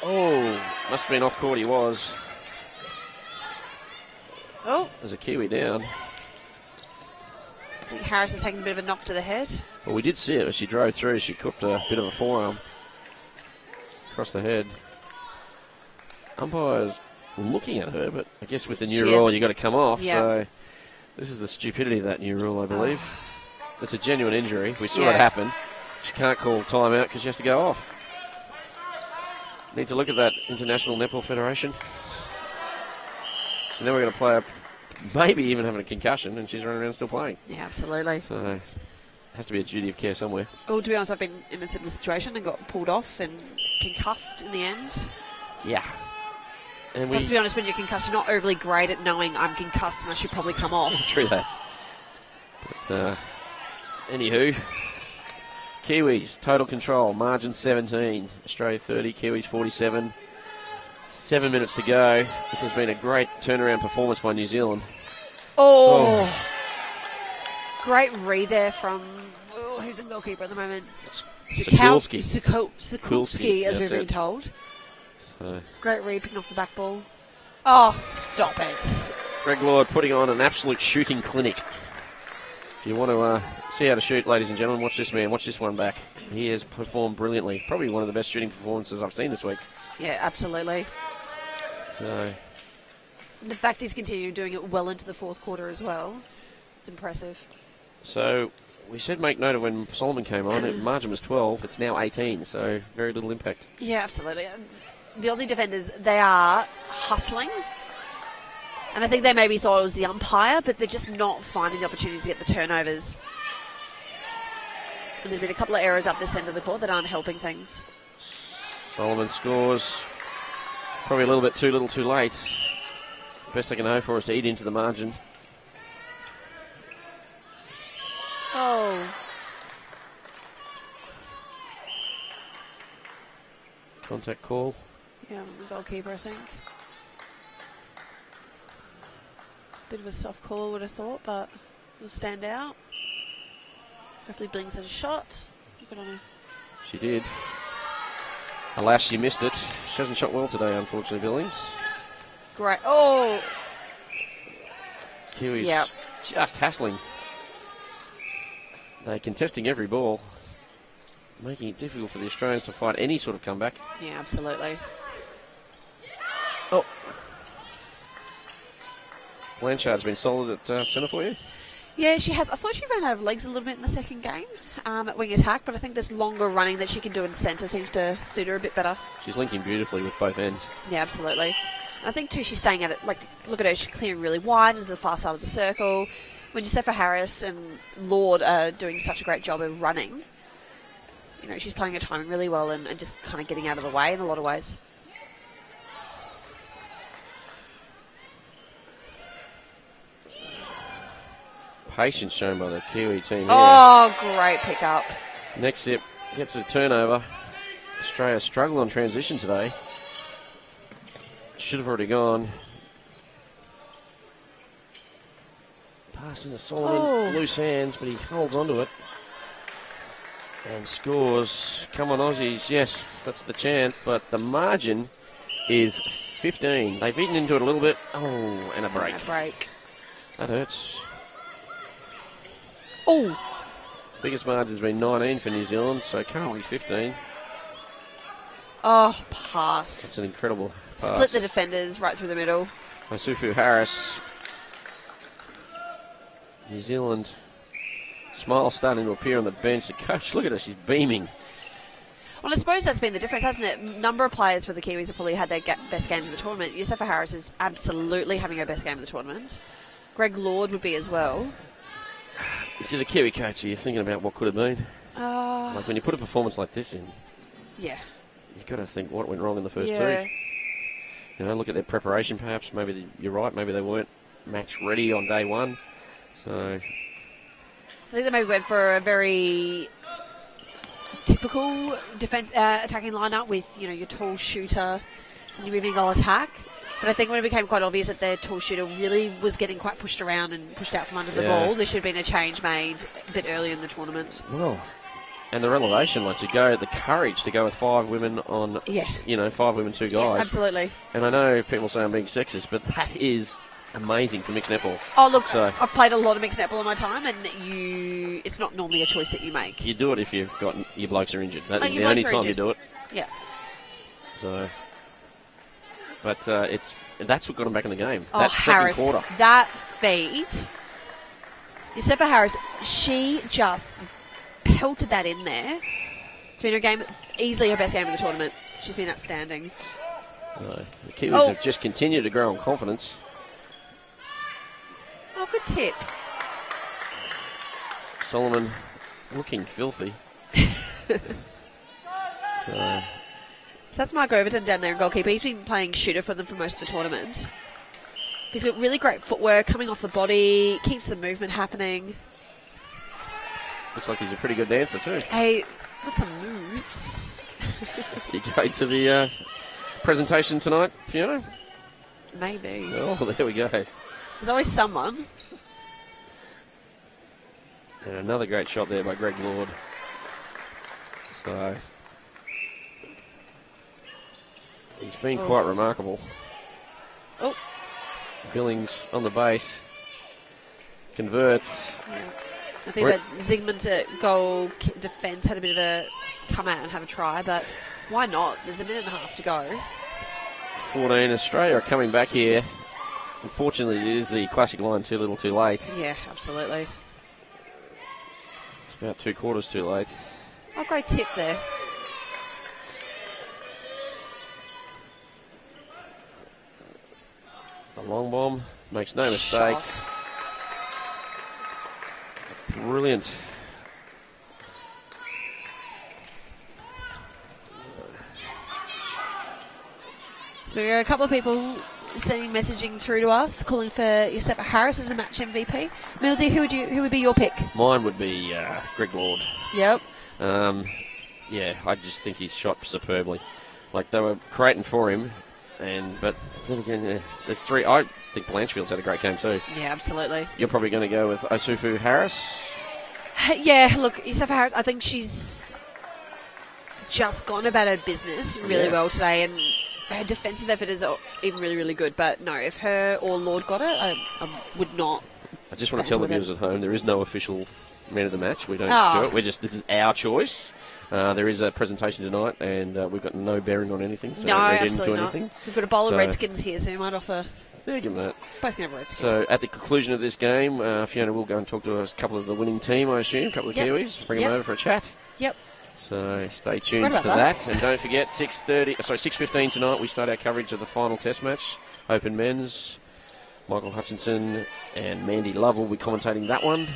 Oh, must have been off court, he was. Oh. There's a Kiwi down. I think Harris has taken a bit of a knock to the head. Well, we did see it as she drove through. She cooked a bit of a forearm across the head. Umpire's looking at her, but I guess with the new rule, you've got to come off. Yeah. So this is the stupidity of that new rule, I believe. It's a genuine injury. We saw it happen. She can't call timeout because she has to go off. Need to look at that International Netball Federation. So now we're going to play her, maybe even having a concussion, and she's running around still playing. Yeah, absolutely. So it has to be a duty of care somewhere. Well, to be honest, I've been in a similar situation and got pulled off and concussed in the end. Yeah. And Plus, to be honest, when you're concussed, you're not overly great at knowing I'm concussed and I should probably come off. True that. But, anywho, Kiwis, total control, margin 17. Australia 30, Kiwis 47. 7 minutes to go. This has been a great turnaround performance by New Zealand. Oh. Great read there from, who's in goalkeeper at the moment? Sikulski. Sikulski, as we've been told. So. Great read, picking off the back ball. Oh, stop it. Greg Lord putting on an absolute shooting clinic. If you want to see how to shoot, ladies and gentlemen, watch this man. Watch this one back. He has performed brilliantly. Probably one of the best shooting performances I've seen this week. Yeah, absolutely. So. The fact he's continued doing it well into the fourth quarter as well. It's impressive. So we said make note of when Solomon came on. The margin was 12. It's now 18, so very little impact. Yeah, absolutely. The Aussie defenders, they are hustling. And I think they maybe thought it was the umpire, but they're just not finding the opportunity to get the turnovers. And there's been a couple of errors up this end of the court that aren't helping things. Solomon scores. Probably a little bit too little too late. Best I can hope for is to eat into the margin. Oh. Contact call. Yeah, the goalkeeper, I think. Bit of a soft call, I would have thought, but it'll stand out. Hopefully Blings has a shot. Good on her. She did. Alas, she missed it. She hasn't shot well today, unfortunately, Billings. Great. Oh, Kiwis Yep. just hassling. They're contesting every ball, making it difficult for the Australians to fight any sort of comeback. yeah, absolutely. Oh. Blanchard's been solid at centre for you. Yeah, she has. I thought she ran out of legs a little bit in the second game at wing attack, but I think this longer running that she can do in centre seems to suit her a bit better. She's linking beautifully with both ends. Yeah, absolutely. I think too she's staying at it. Like, look at her, she's clearing really wide into the far side of the circle. When Josefa Harris and Lord are doing such a great job of running, you know, she's playing her timing really well and just kind of getting out of the way in a lot of ways. Patience shown by the Kiwi team here. Oh, great pickup. Next step gets a turnover. Australia struggled on transition today. Should have already gone. Passing to Solomon. Oh. Loose hands, but he holds onto it. And scores. Come on, Aussies. Yes, that's the chant. But the margin is 15. They've eaten into it a little bit. Oh, and a break. A break. That hurts. Oh. Biggest margin's been 19 for New Zealand, so currently 15. Oh, pass. That's an incredible pass. Split the defenders right through the middle. Isufu Harris. New Zealand. Smile starting to appear on the bench. The coach, look at her, she's beaming. Well, I suppose that's been the difference, hasn't it? Number of players for the Kiwis have probably had their best games of the tournament. Josefa Harris is absolutely having her best game of the tournament. Greg Lord would be as well. If you're the Kiwi coach, you're thinking about what could have been. Like when you put a performance like this in, Yeah. you've got to think what went wrong in the first Yeah. two. You know, look at their preparation perhaps. Maybe you're right, maybe they weren't match ready on day one. So I think they maybe went for a very typical defense attacking lineup with, you know, your tall shooter and your moving goal attack. But I think when it became quite obvious that their tall shooter really was getting quite pushed around and pushed out from under the ball, there should have been a change made a bit earlier in the tournament. well, and the revelation, like the courage to go with 5 women on, you know, 5 women, 2 guys. Yeah, absolutely. And I know people say I'm being sexist, but that is amazing for mixed netball. Oh, look, So- I've played a lot of mixed netball in my time, and it's not normally a choice that you make. You do it if you've got your blokes are injured. That Oh, is your the only blokes are time you injured. do it. Yeah. So, but that's what got them back in the game. Oh, that Harris, second quarter. that feed. Josefa Harris, she just pelted that in there. It's been her game, easily her best game of the tournament. She's been outstanding. No, the Kiwis have just continued to grow in confidence. Oh, good tip. Solomon looking filthy. So, So that's Mark Overton down there in goalkeeper. He's been playing shooter for them for most of the tournament. He's got really great footwork, coming off the body, keeps the movement happening. looks like he's a pretty good dancer too. Hey, got some moves. You go to the presentation tonight, Fiona? Maybe. Oh, there we go. There's always someone. And another great shot there by Greg Lord. So he's been quite remarkable. Oh. Billings on the base. Converts. Yeah. I think that Zygmunt goal defence had a bit of a come out and have a try, but why not? There's a minute and a half to go. 14. Australia are coming back here. Unfortunately, it is the classic line, too little, too late. Yeah, absolutely. It's about 2 quarters too late. Oh, great tip there. The long bomb makes no mistake. Shot. Brilliant. So we got a couple of people sending messaging through to us, calling for Josefa Harris as the match MVP. Millsy, who would be your pick? Mine would be Greg Lord. Yep. Yeah, I just think he's shot superbly. Like, they were creating for him, but then again, there's 3. I think Blanchfield's had a great game too. Yeah, absolutely. You're probably going to go with Isufu Harris. Yeah, look, Josefa Harris, I think she's just gone about her business really well today, and her defensive effort is even really, really good. But no, if her or Lord got it, I would not. I just want to tell the viewers at home, there is no official man of the match. We don't do it. This is our choice. There is a presentation tonight, and we've got no bearing on anything. So no, we absolutely didn't do not. anything. We've got a bowl of Redskins here, so we might offer. Yeah, give them that. Both can have Redskins. So at the conclusion of this game, Fiona will go and talk to a couple of the winning team, I assume, a couple of Kiwis, bring them over for a chat. Yep. So stay tuned for that. And don't forget, 6:15 tonight, we start our coverage of the final test match, Open Men's. Michael Hutchinson and Mandy Love will be commentating that one.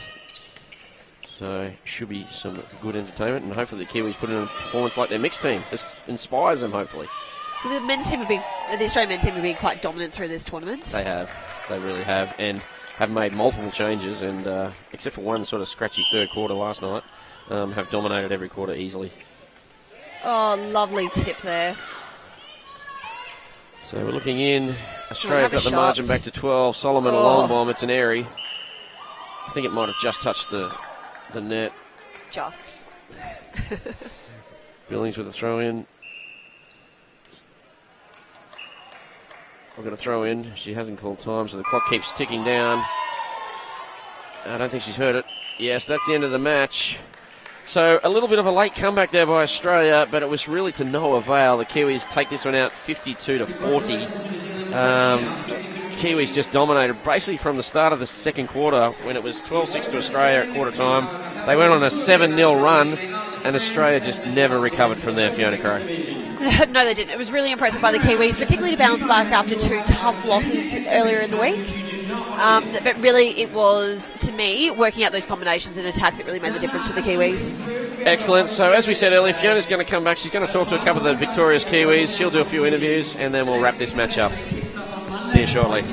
So should be some good entertainment, and hopefully the Kiwis put in a performance like their mixed team. This inspires them, hopefully. The men's team the Australian men's team have been quite dominant through this tournament. They have. They really have. And have made multiple changes, and except for one sort of scratchy third quarter last night, have dominated every quarter easily. Oh, lovely tip there. So we're looking in. Australia got the margin back to 12. Solomon, a long bomb. It's an airy. I think it might have just touched the net. Just. Billings with a throw in. I've got a throw in. She hasn't called time, so the clock keeps ticking down. I don't think she's heard it. Yes, that's the end of the match. So a little bit of a late comeback there by Australia, but it was really to no avail. The Kiwis take this one out 52-40. Kiwis just dominated basically from the start of the second quarter when it was 12-6 to Australia at quarter time. They went on a 7-0 run, and Australia just never recovered from there, Fiona Crow. No, they didn't. It was really impressive by the Kiwis, particularly to bounce back after two tough losses earlier in the week. But really, it was, to me, working out those combinations in attack that really made the difference to the Kiwis. Excellent. So, as we said earlier, Fiona's going to come back. She's going to talk to a couple of the victorious Kiwis. She'll do a few interviews, and then we'll wrap this match up. See you shortly.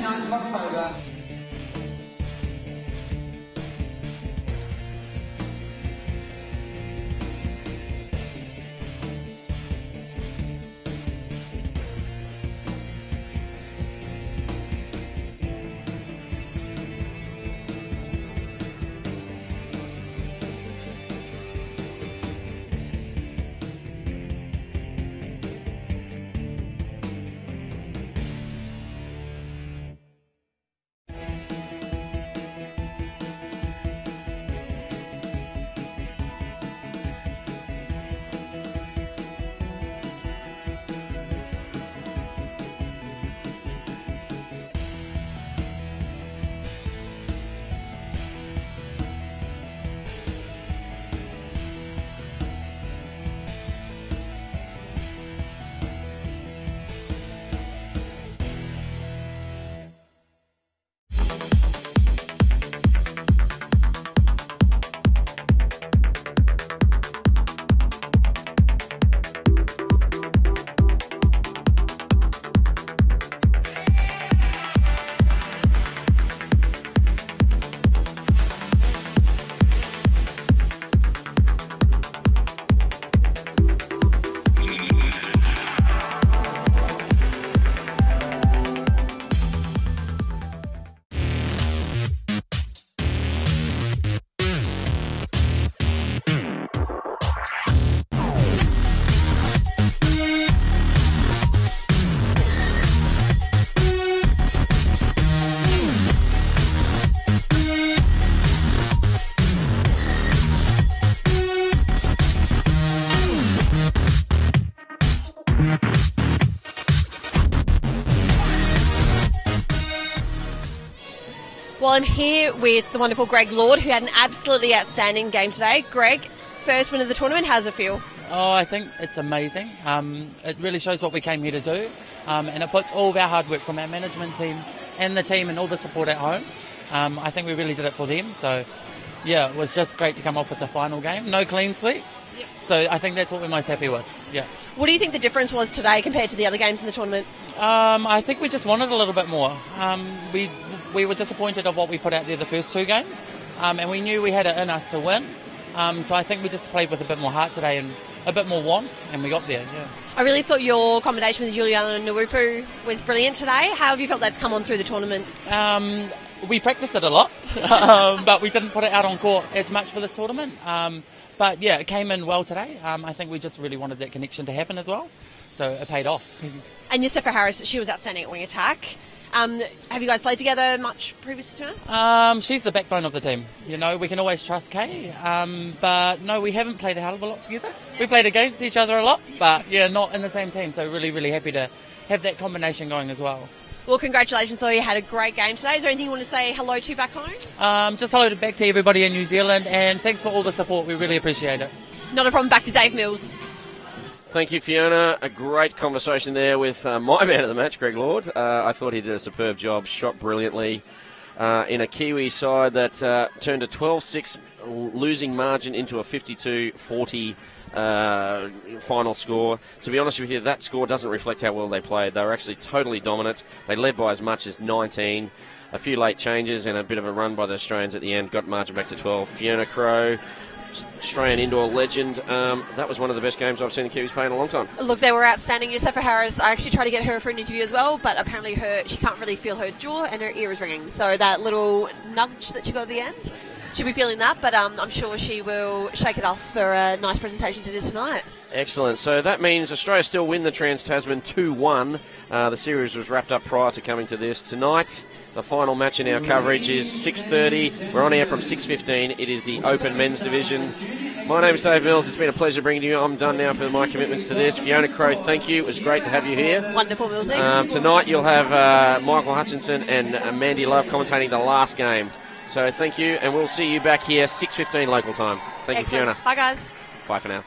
Well, I'm here with the wonderful Greg Lord, who had an absolutely outstanding game today. Greg, first win of the tournament, how's it feel? Oh, I think it's amazing. It really shows what we came here to do, and it puts all of our hard work from our management team and the team and all the support at home. I think we really did it for them. So, yeah, it was just great to come off with the final game. No clean sweep. Yep. So I think that's what we're most happy with. Yeah. What do you think the difference was today compared to the other games in the tournament? I think we just wanted a little bit more. We were disappointed of what we put out there the first two games, and we knew we had it in us to win. So I think we just played with a bit more heart today and a bit more want, and we got there. Yeah. I really thought your combination with Juliana Nuupu was brilliant today. How have you felt that's come on through the tournament? We practiced it a lot, but we didn't put it out on court as much for this tournament. But yeah, it came in well today. I think we just really wanted that connection to happen as well, so it paid off. And Yosefa Harris, she was outstanding at wing attack. Have you guys played together much previously to her? She's the backbone of the team. You know, we can always trust Kay. But no, we haven't played a hell of a lot together. We played against each other a lot, but yeah, not in the same team. So really, really happy to have that combination going as well. Well, congratulations, though. You had a great game today. Is there anything you want to say hello to back home? Just hello back to everybody in New Zealand, and thanks for all the support. We really appreciate it. Not a problem. Back to Dave Mills. Thank you, Fiona. A great conversation there with my man of the match, Greg Lord. I thought he did a superb job, shot brilliantly in a Kiwi side that turned a 12-6 losing margin into a 52-40 final score. To be honest with you, that score doesn't reflect how well they played. They were actually totally dominant. They led by as much as 19. A few late changes and a bit of a run by the Australians at the end got margin back to 12. Fiona Crowe, Australian indoor legend. That was one of the best games I've seen the Kiwis play in a long time. Look, they were outstanding. Yosefa Harris, I actually tried to get her for an interview as well, but apparently she can't really feel her jaw and her ear is ringing. So that little nudge that she got at the end, she'll be feeling that, but I'm sure she will shake it off for a nice presentation to do tonight. Excellent. So that means Australia still win the Trans-Tasman 2-1. The series was wrapped up prior to coming to this. Tonight, the final match in our coverage is 6:30. We're on air from 6:15. It is the Open Men's Division. My name is Dave Mills. It's been a pleasure bringing you. I'm done now for my commitments to this. Fiona Crowe, thank you. It was great to have you here. Wonderful, Millsy. Tonight you'll have Michael Hutchinson and Mandy Love commentating the last game. So thank you, and we'll see you back here 6:15 local time. Thank you, Fiona. Bye, guys. Bye for now.